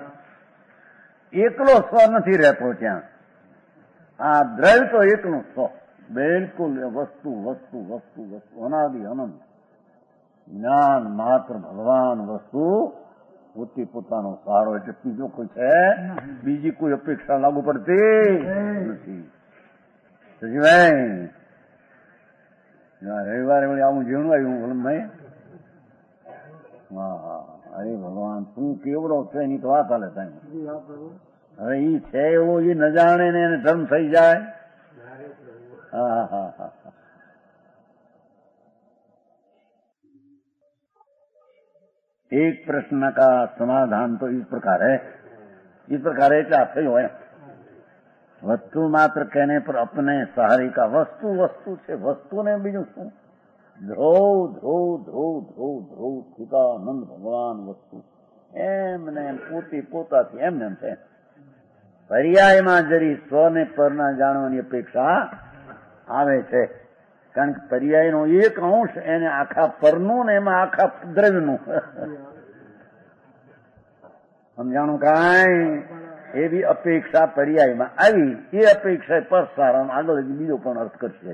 એકલો સ્વ નથી રહેતો ત્યાં. આ દ્રવ્ય તો એકલું સ્વ, બિલકુલ વસ્તુ વસ્તુ વસ્તુ વસ્તુ અનાદિ અનંત જ્ઞાન માત્ર ભગવાન વસ્તુ, પોતે પોતાનો સારો. એટલે બીજો કોઈ છે, બીજી કોઈ અપેક્ષા લાગુ પડતી નથી. રવિવારે વળી આવું જીવણું આવ્યું ભાઈ. હા હા, અરે ભગવાન શું કેવડો છે એની તો વાત હાલે થાય. હવે ઈ છે એવો એ ન જાણે ને એને ધર્મ થઈ જાય. હા હા હા. एक प्रश्न का समाधान तो इस प्रकार है એટલે આપે હોય. વસ્તુ માત્ર कहने पर अपने सहारे का, वस्तु वस्तु છે, વસ્તુને બીજું શું? ધ્રુવ ધ્રુવ ધ્રુવ ધ્રુવ ધ્રુવ સ્થિતાનંદ ભગવાન વસ્તુ એમને એમ પોતાથી એમને એમ છે. પર્યાયમાં જરી સ્વને પરના જાણવાની અપેક્ષા આવે છે, કારણ કે પર્યાયનો એક અંશ એને આખા પરનું ને એમાં આખા દ્રવ્યનું સમજાણું કાંઈ એવી અપેક્ષા પર્યાયમાં આવી. એ અપેક્ષા પર સારા આગળ બીજો પણ અર્થ કરશે.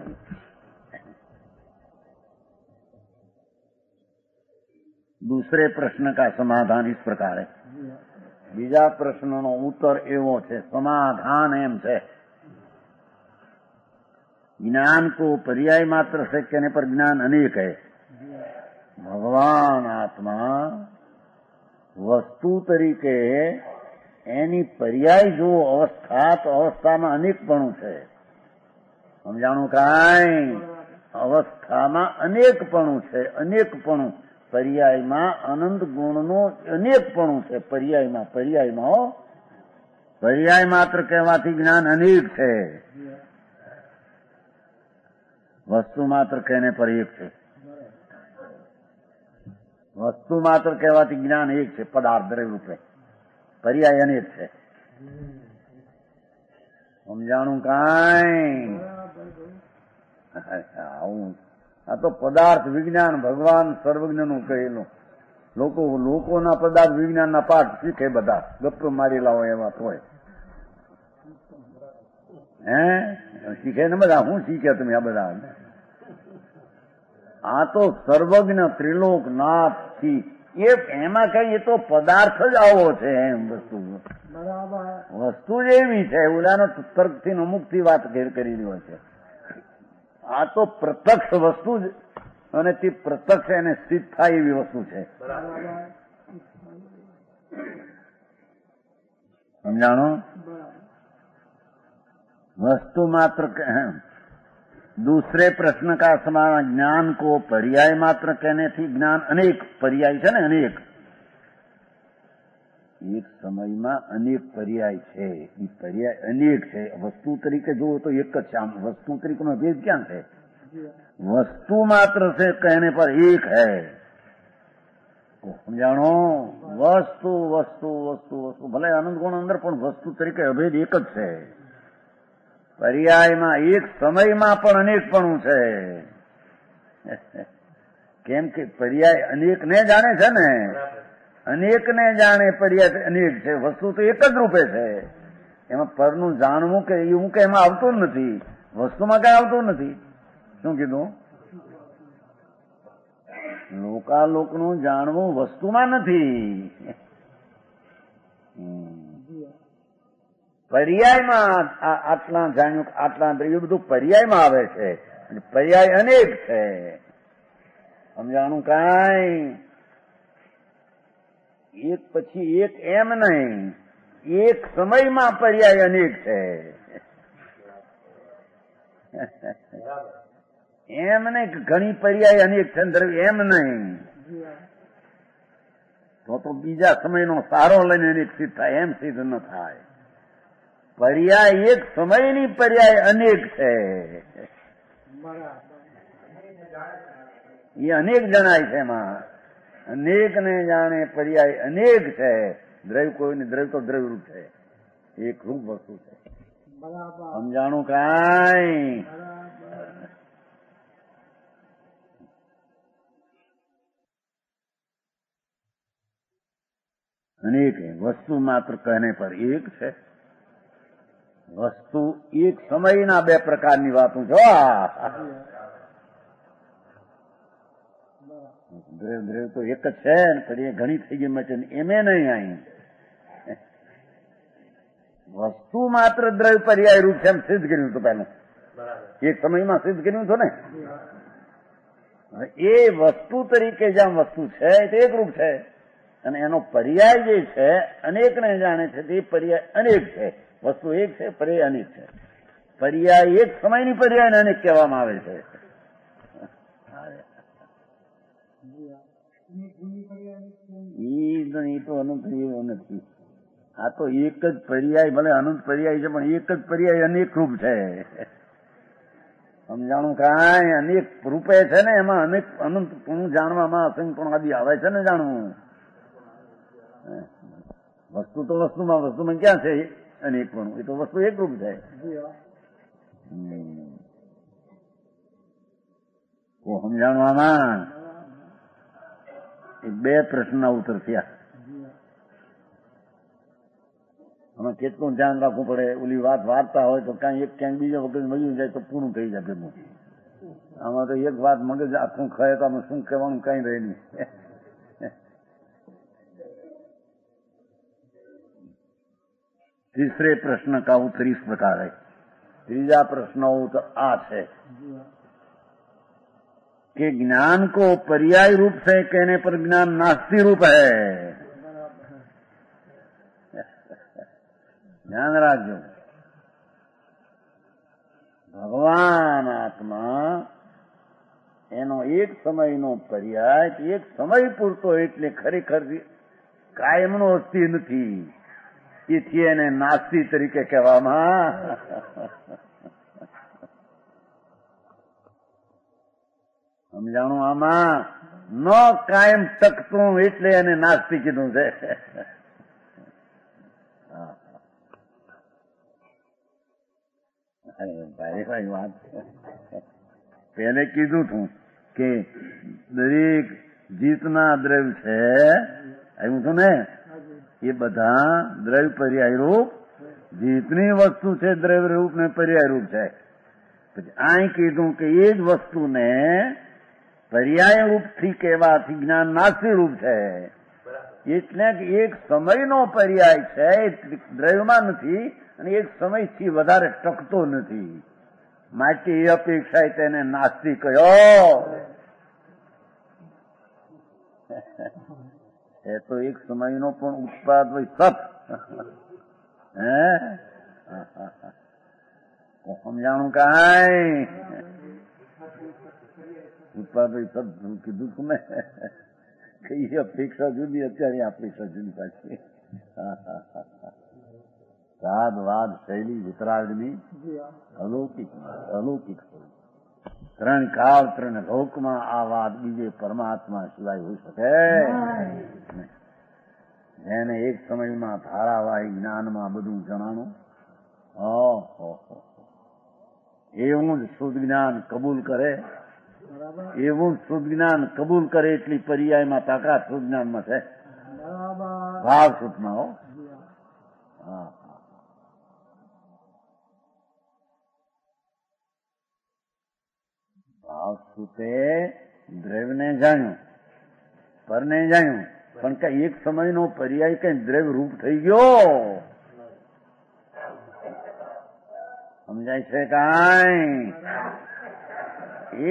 दूसरे प्रश्न का समाधान इस प्रकार है. बीजा प्रश्नનો ઉત્તર એવો છે, સમાધાન એમ છે, ज्ञान को पर्याय मात्र से कहने पर ज्ञान अनेक है. भगवान आत्मा वस्तु तरीके એની પર્યાય જો અવસ્થા તો અવસ્થામાં અનેકપણું છે. સમજાણું કાંઈ? અવસ્થામાં અનેકપણું છે, અનેકપણું. પર્યાયમાં અનંત ગુણનું અનેકપણું છે. પર્યાય માત્ર કહેવાથી જ્ઞાન અનેક છે. વસ્તુ માત્ર કહેને પર એક છે. વસ્તુ માત્ર કહેવાથી જ્ઞાન એક છે, પદાર્થ દ્રવ્ય રૂપે. પર્યાય અનેક છે. સમજાણું કાંઈ? આવું આ તો પદાર્થ વિજ્ઞાન ભગવાન સર્વજ્ઞનું કહેલું. લોકોના પદાર્થ વિજ્ઞાનના પાઠ શીખે બધા, ગપ્પો મારેલા હોય એવા હોય. શીખે ને બધા. શું શીખે તમે આ બધા? આ તો સર્વજ્ઞ ત્રિલોકનાથ થી એમાં કઈ એ તો પદાર્થ જ આવો છે. એમ વસ્તુ જ એવી છે. ઓલાનો તર્કથી અમુકથી વાત કરી રહ્યો છે. આ તો પ્રત્યક્ષ વસ્તુ જ, અને તે પ્રત્યક્ષ એને સ્થિત થાય એવી વસ્તુ છે. સમજાણો? वस्तु मात्र दूसरे प्रश्न का समाधान ज्ञान को पर्याय मात्र कहने थी ज्ञान अनेक पर्याय છે ને અનેક એક સમયમાં અનેક પર્યાય છે એ પર્યાય અનેક છે વસ્તુ તરીકે જુઓ તો એક જ છે આમ વસ્તુ તરીકેનો ભેદ ક્યાં છે वस्तु मात्र से कहने पर एक है સમજાણો વસ્તુ વસ્તુ વસ્તુ વસ્તુ ભલે આનંદ ગુણ અંદર પણ વસ્તુ તરીકે અભેદ એક જ છે પર્યાયમાં એક સમયમાં પણ અનેકપણું છે કેમ કે પર્યાય અનેકને જાણે છે ને અનેકને જાણે પર્યાય અનેક છે વસ્તુ તો એક જ રૂપે છે એમાં પરનું જાણવું કે એવું કે એમાં આવતું જ નથી વસ્તુમાં કઈ આવતું નથી શું કીધું લોકાલોકનું જાણવું વસ્તુમાં નથી પર્યાયમાં આટલા જાણ્યું આટલા એ બધું પર્યાયમાં આવે છે પર્યાય અનેક છે સમજાણું કાંઈ એક પછી એક એમ નહીં એક સમયમાં પર્યાય અનેક છે એમ નહીં ઘણી પર્યાય અનેક છે એમ નહીં તો બીજા સમયનો સારો લઈને અનેક સિદ્ધ થાય એમ સિદ્ધ ન થાય પર્યાય એક સમયની પર્યાય અનેક છે એ અનેક જણાય છે એમાં અનેક ને જાણે પર્યાય અનેક છે દ્રવ્ય કોઈને દ્રવ્ય તો દ્રવ્ય રૂપ છે એક રૂપ વસ્તુ છે સમજાણું કાંઈ અનેક વસ્તુ માત્ર कहने पर એક છે વસ્તુ એક સમયના બે પ્રકારની વાતો છો દ્રવ્ય તો એક જ છે પણ એ ઘણી થઈ ગઈ મચે એમે નહીં અહીં વસ્તુ માત્ર દ્રવ્ય પર્યાય રૂપ છે એમ સિદ્ધ કર્યું હતું પહેલું એક સમયમાં સિદ્ધ કર્યું હતું ને એ વસ્તુ તરીકે જ્યાં વસ્તુ છે તે એક રૂપ છે અને એનો પર્યાય જે છે અનેકને જાણે છે તે પર્યાય અનેક છે વસ્તુ એક છે પર્યાય અનેક છે પર્યાય એક સમયની પર્યાયને અનેક કહેવામાં આવે છે એ તો અનંત એવો નથી આ તો એક જ પર્યાય ભલે અનંત પર્યાય છે પણ એક જ પર્યાય અનેક રૂપ છે સમજાણું કાંઈ અનેક રૂપે છે ને, એમાં અનેક અનંતપણું જાણવામાં અસંગપણું આદિ આવે છે ને જાણવું. વસ્તુ તો વસ્તુમાં ક્યાં છે અનેકપણું? એ તો વસ્તુ એકરૂપ છે. સમજાણવામાં બે પ્રશ્નના ઉત્તર થયા. આમાં કેટલું ધ્યાન રાખવું પડે. ઓલી વાત વાર્તા હોય તો ક્યાંક બીજો વખત મળ્યું જાય તો પૂરું થઈ જાય ભેગું. આમાં તો એક વાત મગજ આખું ખાય તો આમાં શું કહેવાનું કઈ રહે નહીં. तीसरे प्रश्न का उत्तर इस प्रकार है. तीजा प्रश्न उत्तर आ है कि ज्ञान को पर्याय रूप से कहने पर ज्ञान नास्ति रूप है. ध्यान રાખજો. ભગવાન આત્મા એનો એક સમયનો પર્યાય, એક સમય પૂરતો, એટલે ખરેખર કાયમનો અસ્તિ નથી. એથી એને નાસ્તિ તરીકે કહેવામાં. સમજાણું? આમાં ન કાયમ ટકતું એટલે એને નાસ્તિ કીધું છે. ભાઈ વાત પહેલે કીધું હતું કે દરેક જીતના દ્રવ્ય છે, આવ્યું હતું ને, એ બધા દ્રવ્ય પર્યાય રૂપ. જીતની વસ્તુ છે દ્રવ્ય રૂપ ને પર્યાય રૂપ છે. પછી અહીં કીધું કે એ જ વસ્તુને પર્યાય રૂપથી કહેવાથી જ્ઞાન નાસ્તિ રૂપ છે. એટલે કે એક સમયનો પર્યાય છે, દ્રવ્યમાં નથી, અને એક સમયથી વધારે ટકતો નથી. માટે એ અપેક્ષાએ તેને નાસ્તિ કહ્યો. એ તો એક સમયનો પણ ઉત્પાદ હોય સત. સમજાણું કાંઈ? ઉત્પાદ હોય સત કીધું તમે કે એ અપેક્ષા જુદી, અત્યારે અપેક્ષા જુદી પાછી. સાદ વાદ શૈલી વિતરાગની અલૌકિક ત્રણ કાળ ત્રણ લોકમાં આ વાત બીજે પરમાત્મા સિવાય હોઈ શકે. જેને એક સમયમાં ધારાવાહી જ્ઞાનમાં બધું જણાનું, એવું જ શુદ્ધ જ્ઞાન કબૂલ કરે, એવું જ શુદ્ધ જ્ઞાન કબૂલ કરે એટલી પર્યાયમાં તાકાત શુદ્ધ જ્ઞાનમાં છે. ભાવ શુદ્ધમાં હો. ભાવ સુતે દ્રવ્યને જાણ્યું, પરને જાણ્યું, પણ કઈ એક સમયનો પર્યાય કઈ દ્રવ્ય રૂપ થઈ ગયો. સમજાય છે કાંઈ?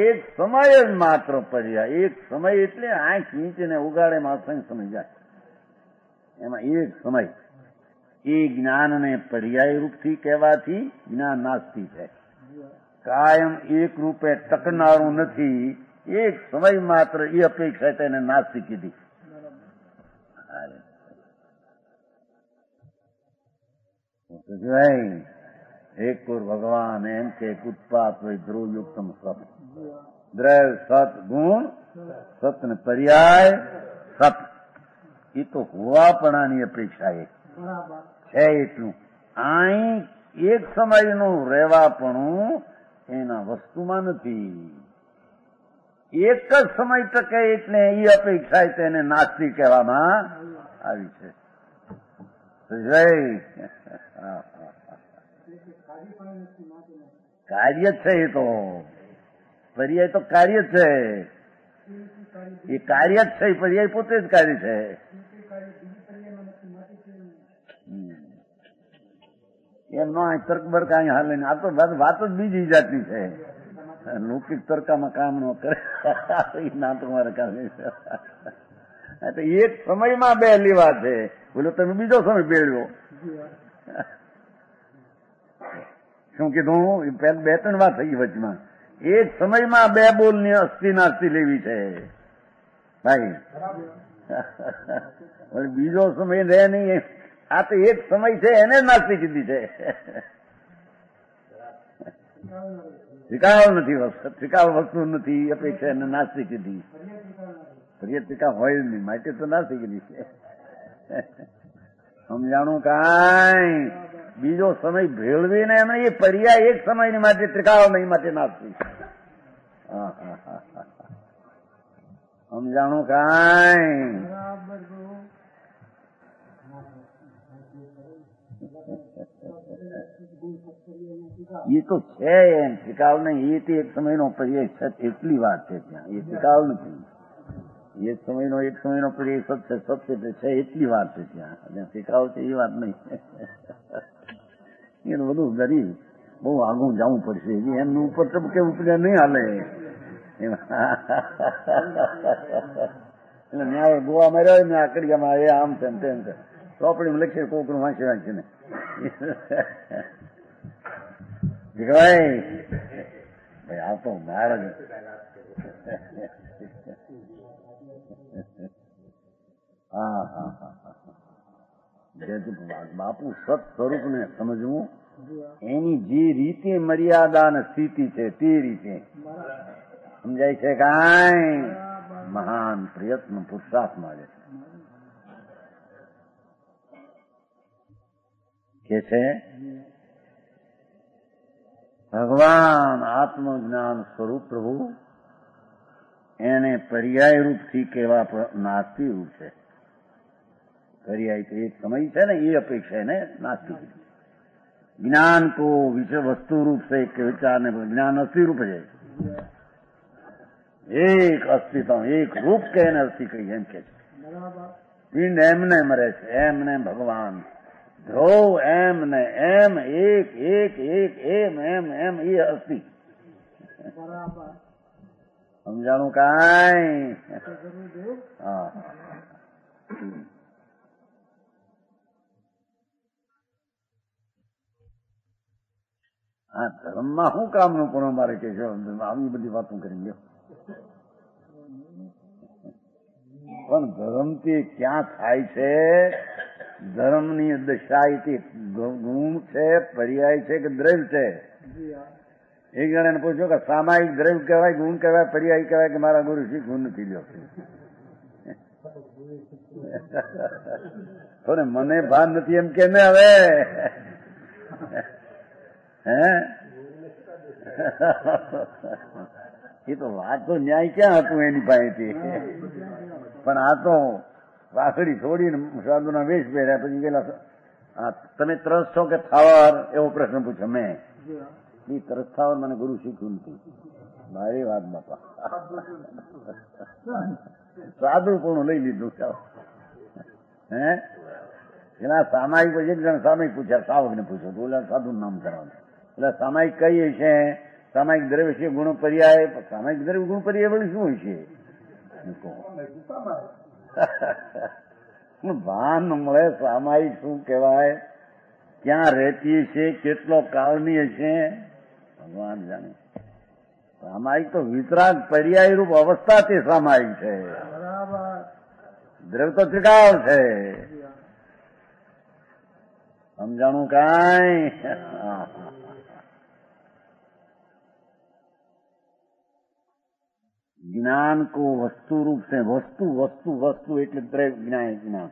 એક સમય જ માત્ર પર્યાય. એક સમય એટલે આંખ નીચે ઉગાડે માં સમય જાય. એમાં એક સમય એ જ્ઞાનને પર્યાય રૂપથી કહેવાથી જ્ઞાન નાસ્તિ છે. કાયમ એક રૂપે ટકનારું નથી. એક સમય માત્ર એ અપેક્ષા તેને નાસ્તિ કીધી. એક પુર ભગવાન એમ કે ઉત્પાદ હોય ધ્રુવયુક્તમ સત. દ્રવ્ય સત ગુણ સત ને પર્યાય સત. એ તો હોવાપણાની અપેક્ષા એક છે. એટલું અહીં એક સમયનું રહેવાપણું એના વસ્તુમાં નથી. એક જ સમય ટકે એટલે એ અપેક્ષા તેને નાસ્તિ કહેવામાં આવી છે. કાર્ય છે એ તો પર્યાય તો કાર્ય છે. એ કાર્ય જ છે. પર્યાય પોતે જ કાર્ય છે. એમનો આ તર્ક બર્ક અહીં હાલે ને. આ તો વાત જ બીજી જાતની છે. લૌકિક તર્કામાં કામ ન કરે. ના તો મારે કામ એક સમયમાં બે લેવા છે. બોલો તમે બીજો સમય બેડ્યો. શું કીધું? બે ત્રણ વાત થઈ વચમાં. એક સમયમાં બે બોલની અસ્થિ નાસ્તિ લેવી છે ભાઈ. બીજો સમય રહે નહીં. આ તો એક સમય છે એને નાસ્તિ કીધી છે. ત્રિકાળ નથી, ત્રિકાળ વસ્તુ નથી, અપેક્ષા એને નાસ્તિક કીધી. ફરિયાદ ત્રિકાળ હોય જ નહીં, માટે તો નાસ્તિક કીધી છે. સમજાણું કાંઈ બીજો સમય ભેળવીને એમને એ પર્યાય એક સમયની માટે ત્રિકાળ નહીં, માટે નાસ્તિક. સમજાણું કાંઈ એ તો છે એમ ત્રિકાળ નહીં, એ તો એક સમયનો પર્યાય છે એટલી વાત છે ત્યાં, એ ત્રિકાળ નથી. એક સમયનો પર્યાય સત્ય છે એટલી વાત છે ત્યાં, ત્રિકાળ છે એ વાત નહીં. એનું બધું ગરીબ બહુ આગું જવું પડશે, એમનું ઉપર કેવું ઉપજા નહીં હાલે. એટલે ન્યાય ગોવા માર્યા ને આકડિયામાં એ આમ છે તેમ છે, ચોપડીમાં લખીએ કોકનું વાંચી વાંચીને. ભાઈ આ તો નાળ બાપુ સત સ્વરૂપને સમજવું, એની જે રીતે મર્યાદા અને સ્થિતિ છે તે રીતે સમજાય છે. કાંઈ મહાન પ્રયત્ન પુરુષાર્થ મળે કે છે ભગવાન આત્મજ્ઞાન સ્વરૂપ પ્રભુ એને પર્યાય રૂપથી કેવા નાસ્તિક રૂપ છે. પર્યાય તો એક સમય છે ને, એ અપેક્ષા એને નાસ્તિક. જ્ઞાન કો વસ્તુ રૂપ છે કે વિચાર ને જ્ઞાન અસ્થિ રૂપ છે, એક અસ્તિત્વ એક રૂપ કે એને અસ્થિ કહી એમ કે છે. પિંડ એમને મરે છે, એમને ભગવાન ધ્રુવ એમને એમ એક એક એક એમ એમ એમ એ અસ્થિ. સમજાણું કાંઈ? હા હા ધર્મમાં શું કામનું પણ અમારે કે છે, આવી બધી વાતો કરી ગયો. પણ ધર્મથી ક્યાં થાય છે? ધર્મની દશા ગુણ છે, પર્યાય છે કે દ્રવ્ય છે? એક જણાને પૂછ્યું કે સામાયિક દ્રવ્ય કહેવાય, ગુણ કહેવાય, પર્યાય કહેવાય કે મારા ગુરુ શી ગુણ નથી લ્યો. થોડે મને ભાન નથી એમ કે ને હવે હે એ તો વાત તો ન્યાય ક્યાં હતું એની પાસેથી. પણ આ તો વાસળી છોડીને સાધુના વેશ પહેર્યા પછી ગયેલા. તમે ત્રસ છો કે થાવર એવો પ્રશ્ન પૂછ્યો મેં. એ તરસ થાવર મને ગુરુ શીખ્યું નથી. મારી વાત બાપા સાધુ પણ લઈ લીધું. હે એના સામાયિક પછી એક જણ સામાયિક પૂછ્યા, સાવકને પૂછ્યો તો ઓલા સાધુનું નામ કરવાનું. એટલે સામાયિક કઈ છે? સામાયિક દ્રવ્ય છે ગુણ પર્યાય. સામાયિક દ્રવ્ય ગુણ પર્યાય વળી શું હોય છે? ભાન મળે સામાયિક શું કહેવાય, ક્યાં રહેતી છે, કેટલો કાળની છે, ભગવાન જાણે. સામાયિક તો વિતરાગ પર્યાય રૂપ અવસ્થા તે સામાયિક છે. દ્રવ્ય તો ત્રિકાળ છે. સમજાણું કાંઈ? જ્ઞાન કો વસ્તુ રૂપ છે. વસ્તુ વસ્તુ વસ્તુ એટલે દ્રવ્ય જ્ઞાન. જ્ઞાન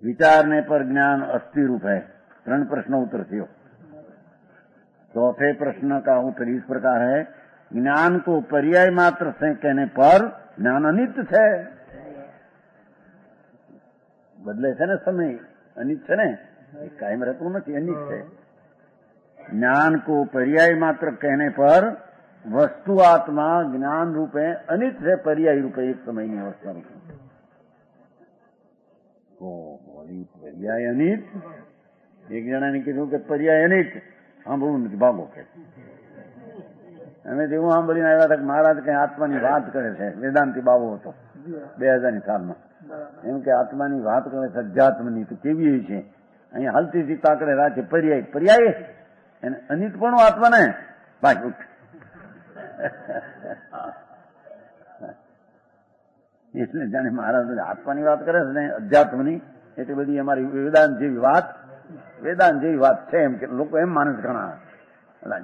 विचारने पर ज्ञान अस्थि रूप है. 3 प्रश्न उत्तर थयो. चौथे प्रश्न का उत्तर इस प्रकार है, ज्ञान को पर्याय मात्र से कहने पर ज्ञान अनित्य है. बदले છે ને समय अनित्य છે ને, कायम रहતું નથી, अनित्य है. ज्ञान को पर्याय मात्र कहने पर वस्तु आत्मा ज्ञान रूपे अनित्य है, पर्याय रूपे एक समय ની અવસ્થા રૂપે. पर्याय अनित. एक जणाने કીધું કે પર્યાય અનિત સાંભળવું નથી, ભાગો કે. અમે જેવું સાંભળીને આવ્યા હતા કે મહારાજ કઈ આત્માની વાત કરે છે. વેદાંતિ બાવો હતો 2000ની સાલમાં. એમ કે આત્માની વાત કરે છે અધ્યાત્મની, તો કેવી છે? અહીંયા હાલતી હતી તાકડે રાખે પર્યાય. પર્યાય એને અનિત પણ આત્માને ભાગ ઉઠ. એટલે જાણે મહારાજ આત્માની વાત કરે છે ને અધ્યાત્મની, એટલી બધી અમારી વેદાંત જેવી વાત છે એમ કે લોકો એમ માને છે ઘણા.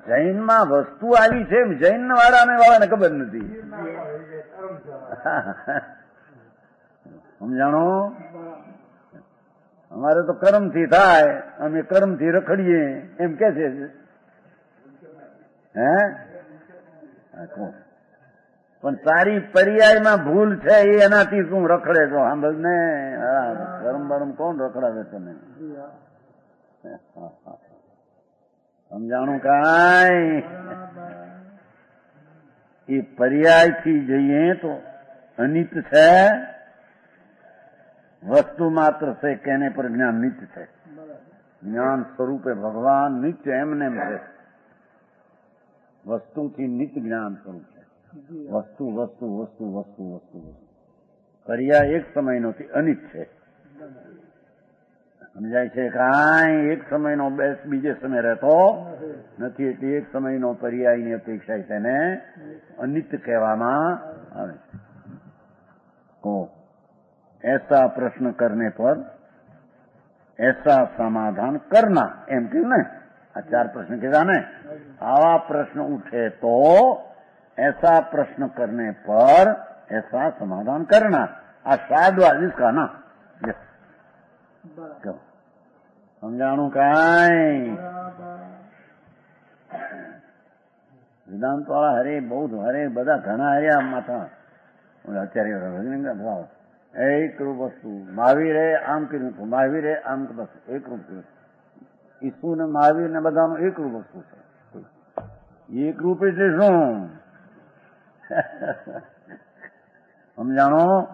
જૈનમાં વસ્તુ આવી છે જૈન વાળાને ખબર નથી. સમજાણો? અમારે તો કર્મથી થાય, અમે કર્મથી રખડીએ એમ કે છે. હે પણ તારી પર્યાયમાં ભૂલ છે એનાથી શું રખડે છો? સાંભળ ને, કર્મ બરમ કોણ રખડાવે તમે? સમજાણું કાંઈ? એ પર્યાયથી જઈએ તો અનિત છે, વસ્તુ માત્ર છે કે એને પર જ્ઞાન નિત્ય છે. જ્ઞાન સ્વરૂપે ભગવાન નિત્ય એમને એમ છે. વસ્તુથી નિત્ય જ્ઞાન સ્વરૂપ છે. વસ્તુ વસ્તુ વસ્તુ વસ્તુ વસ્તુ પર્યાય એક સમયનો અનિત છે. સમજાય છે? કાંઈ એક સમયનો બેસ બીજે સમય રહેતો નથી. એટલે એક સમયનો પર્યાયની અપેક્ષા તેને અનિત કહેવામાં આવે છે. તો ऐसा प्रश्न करने पर ऐसा समाधान करना એમ કે ને, આ 4 પ્રશ્ન કીધા ને. આવા પ્રશ્ન ઉઠે તો ऐसा प्रश्न करने पर ऐसा समाधान करना. આ સાદવાદ इसका ना. સમજાણું કાંઈ? વેદાંત વાળા હરે બૌદ્ધ હરે બધા ઘણા હર્યા માથા. અત્યારે એક રૂપ વસ્તુ મહાવીરે આમ કર્યું હતું, મહાવીરે આમ બસ એક રૂપ કર્યું. ઈસુ ને મહાવીર ને બધાનું એક રૂપ વસ્તુ છે. એક રૂપ એટલે શું? સમજાણો?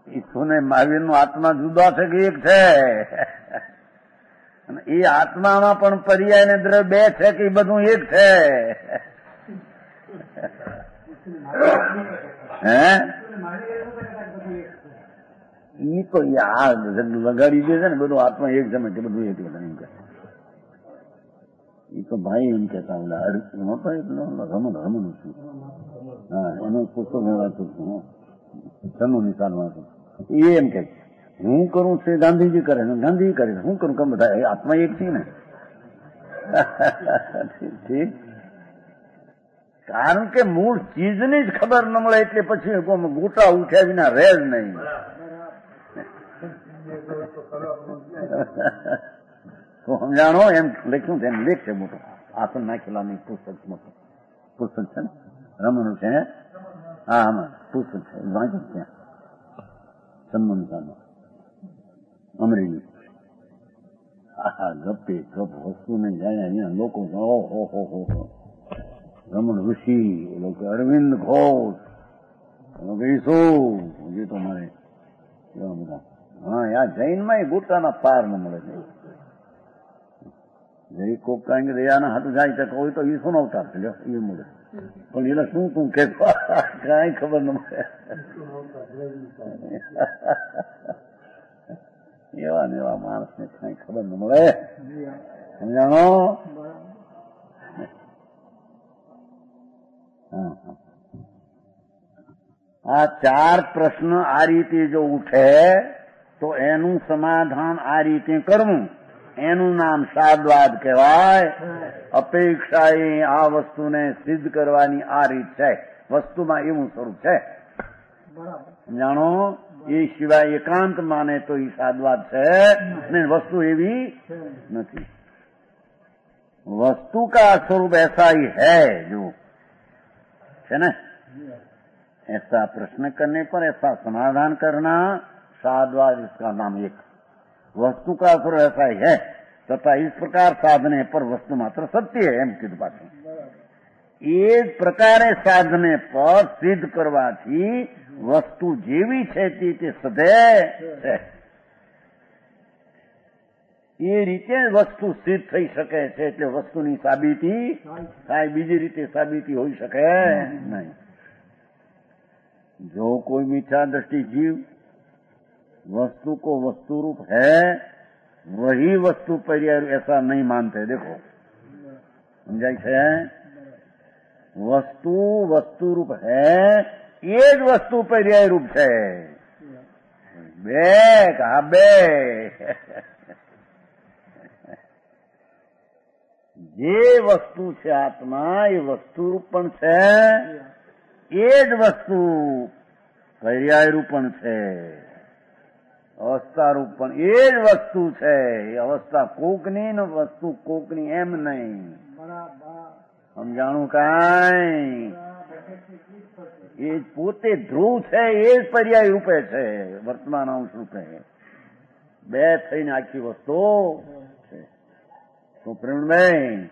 ઈસુ ને મહાવીર નો આત્મા જુદા છે કે એક છે? અને એ આત્મામાં પણ પર્યાય ને દ્રવ્ય બે છે કે બધું એક છે? હે ઈ તો આ લગાડી દે છે ને બધું આત્મા એક જમે છે, બધું એક એમ કે. એ તો ભાઈ એમ કેતા રમણ છું. હા, એનું પુસ્તક વાંચું છું, જન્મ નિશાન વાંચું. એ એમ કે હું કરું છું ગાંધીજી કરે, ગાંધીજી કરે, હું કરું કેમ બધા આત્મા એક છે ને. ઠીક. કારણ કે મૂળ ચીજની જ ખબર ન મળે એટલે પછી ગોટા ઉઠ્યા વિના રહે જ નહીં. તો સમજાણો? એમ લખ્યું છે, એમ લેખ છે મોટો, આસન નાખેલા નહીં પુસ્તક, મોટું પુસ્તક છે ને, રમણું છે. હા, આમાં પુસ્તક છે, વાંચું ત્યાં સન્માનમાં અમરેલી. હા, ગપે ગપ વસ્તુ ને જાય અહીંયા લોકો હો રમણ ઋષિ, એ લોકો અરવિંદ ઘોષ, એ લોકો શું જે તો મારે એવા બધા. હા, આ જૈનમાં એ ગોટાના પાર ન મળે છે. જઈ કોક કાંઈ દયાના હાથ જાય તો કોઈ તો ઈસો નો અવતાર છે એ મળે, પણ એટલે શું તું કે કાંઈ ખબર ન મળે. એવા ને એવા માણસને કાંઈ ખબર ન મળે. સમજાણો? આ 4 પ્રશ્ન આ રીતે જો ઉઠે તો એનું સમાધાન આ રીતે કરવું, એનું નામ સાદવાદ કહેવાય. અપેક્ષા એ આ વસ્તુને સિદ્ધ કરવાની આ રીત છે. વસ્તુમાં એવું સ્વરૂપ છે. જાણો? એ સિવાય એકાંત માને તો એ સાદવાદ છે ને વસ્તુ એવી નથી. वस्तु का स्वरूप ऐसा ही है जो है ना, ऐसा प्रश्न करने पर ऐसा समाधान करना साधवाद, इसका नाम एक। वस्तु का स्वरूप ऐसा ही है तथा इस प्रकार साधने पर वस्तु मात्र सत्य है एम कीधું પાછું। એક પ્રકારે સાધને પર સિદ્ધ કરવાથી વસ્તુ જેવી છે તે સદે છે, એ રીતે વસ્તુ સિદ્ધ થઈ શકે છે। એટલે વસ્તુની સાબિતી થાય, બીજી રીતે સાબિતી હોઈ શકે નહીં। जो कोई मिथ्या दृष्टि जीव वस्तु को वस्तु रूप है वही वस्तु पर्याय ऐसा नहीं मानते। देखो समझाई है, वस्तु वस्तु रूप है, ये ज वस्तु पर्याय रूप है। बे कहा बे જે વસ્તુ છે આત્મા એ વસ્તુ રૂપ પણ છે, એ જ વસ્તુ પર્યાય રૂપ પણ છે, અવસ્થા રૂપ પણ એ જ વસ્તુ છે. એ અવસ્થા કોકની ને વસ્તુ કોકની એમ નહીં. સમજાણું કાંઈ? એ પોતે ધ્રુવ છે, એ જ પર્યાય રૂપે છે, વર્તમાન અંશ રૂપે. બે થઈને આખી વસ્તુ છે. તો પ્રેમભાઈ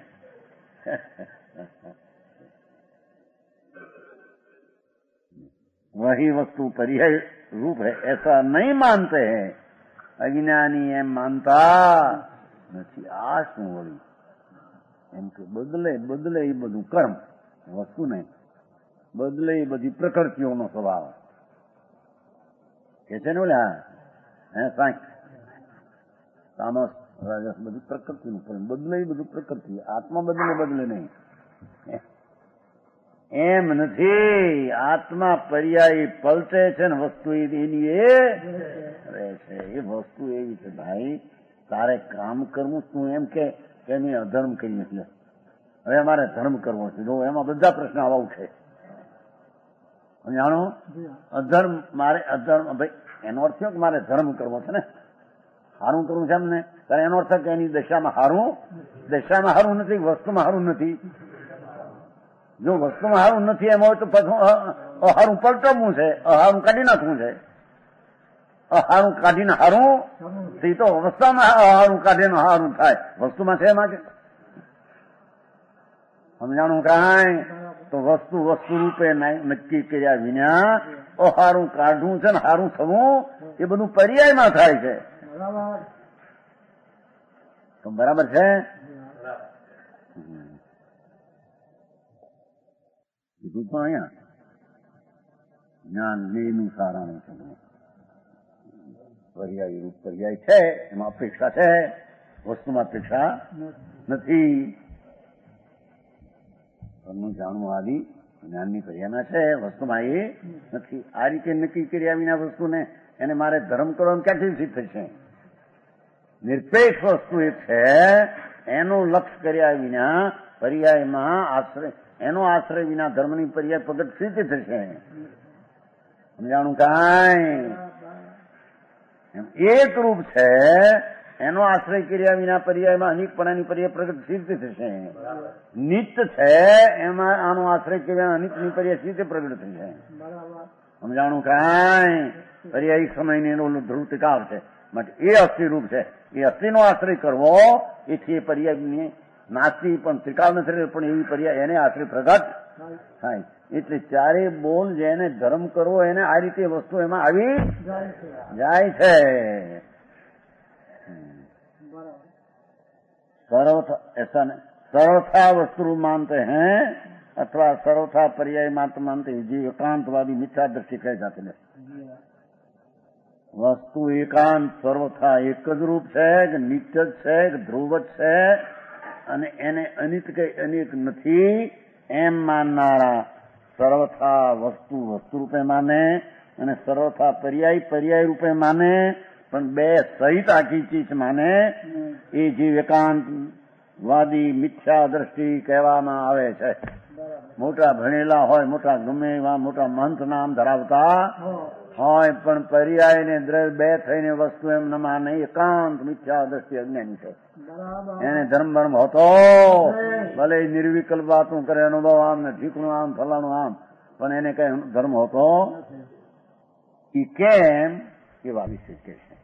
वही वस्तु पर्याय रूप है ऐसा नहीं मानते हैं. अज्ञानी एम मानता નથી. આ શું વળી? એમ કે બદલે બદલે એ બધું કર્મ, વસ્તુ નહીં. બદલે એ બધી પ્રકૃતિઓનો સ્વભાવ કે છે ને. ઓલા સાંઈ તામસ રાજસ બધી પ્રકૃતિનું કર્મ. બદલે એ બધું પ્રકૃતિ. આત્મા બદલે નહીં. એમ નથી. આત્મા પર્યાય પલટે છે ને વસ્તુ એની એ રહે છે. એ વસ્તુ એવી છે ભાઈ, તારે કામ કરવું. તું એમ કે મેં અધર્મ કરી એટલે હવે અમારે ધર્મ કરવો છે. જો એમાં બધા પ્રશ્ન આવા ઉઠે. જાણો, અધર્મ મારે અધર્મ ભાઈ એનો અર્થ થયો કે મારે ધર્મ કરવો છે ને, સારું કરવું છે એમને. ત્યારે એનો અર્થ કે એની દશામાં સારું નથી, વસ્તુમાં સારું નથી. જો વસ્તુમાં સારું નથી એમ હોય તો પછી હારું પલટવું છે, હારું કાઢી નાખવું છે. હારું કાઢીને હારું એ તો અવસ્થામાં હારું કાઢીને હારું થાય, વસ્તુમાં છે એમાં કે સમજાણું કાંઈ? તો વસ્તુ રૂપે નક્કી કર્યા વિના હારું કાઢવું છે ને હારું થવું એ બધું પર્યાયમાં થાય છે. તો બરાબર છે. કીધું તો અહીંયા જ્ઞાન બેનું સારાનું છે. પર્યાય રૂપ પર્યાય છે, એમાં અપેક્ષા છે, વસ્તુમાં અપેક્ષા નથી. ઘરનું જાણવું આદિ જ્ઞાનની પર્યાયમાં છે, વસ્તુમાં એ નથી. આ રીતે નક્કી કર્યા વિના વસ્તુને એને મારે ધર્મ કરવાનું ક્યાંથી સિદ્ધ થશે? નિરપેક્ષ વસ્તુ એ છે, એનું લક્ષ્ય કર્યા વિના પર્યાયમાં આશ્રય, એનો આશ્રય વિના ધર્મની પર્યાય પ્રગટ સિદ્ધ થશે. સમજાણું કાંઈ? એક રૂપ છે, એનો આશ્રય કર્યા વિના પર્યાયમાં અનેકપણાની પર્યાય પ્રગટ સિદ્ધ થશે. નિત્ય છે, એમાં આનો આશ્રય કર્યા અનેકની પર્યાય સિદ્ધ પ્રગટ થશે. સમજાણું કાંઈ? પર્યાયિક સમયની એનો ધ્રુવતિકાર છે માટે એ અસ્થિ રૂપ છે. એ અસ્થિનો આશ્રય કરવો એથી એ પર્યાયની નાસ્તી પણ ત્રિકાળ નથી, પણ એવી પર્યાય એને આશ્રય પ્રગટ થાય. એટલે ચારે બોલ જેને ધર્મ કરવો એને આ રીતે વસ્તુ એમાં આવી જાય છે. सर्वथा वस्तु मानते हैं अथवा सर्वथा पर्याय मात्र मानते हैं. जी एकांतवादी मिथ्या दृष्टि कह जाते हैं. वस्तु एकांत सर्वथा एक જ રૂપ છે, કે નિત્ય જ છે, કે ધ્રુવ જ છે, અને એને અનિત કે અનેક નથી એમ માનનારા સર્વથા વસ્તુ રૂપે માને અને સર્વથા પર્યાય રૂપે માને, પણ બે સહિત આખી ચીજ માને. એ જીવ એકાંતવાદી મિથ્યા દ્રષ્ટિ કહેવામાં આવે છે. મોટા ભણેલા હોય, મોટા ગમે એવા મોટા મંત નામ ધરાવતા હોય, પણ પર્યાય ને દ્રવ્ય બે થઈને વસ્તુ એમ ન માને. એકાંત મિથ્યા દ્રષ્ટિ અજ્ઞાની છે. એને ધર્મ બર્મ હોતો ભલે નિર્વિકલ્પ વાતું કરે, અનુભવ આમ ને ઠીકણું આમ ફલાણું આમ, પણ એને કઈ ધર્મ હોતો એ કેમ? એવા વિશે કે છે.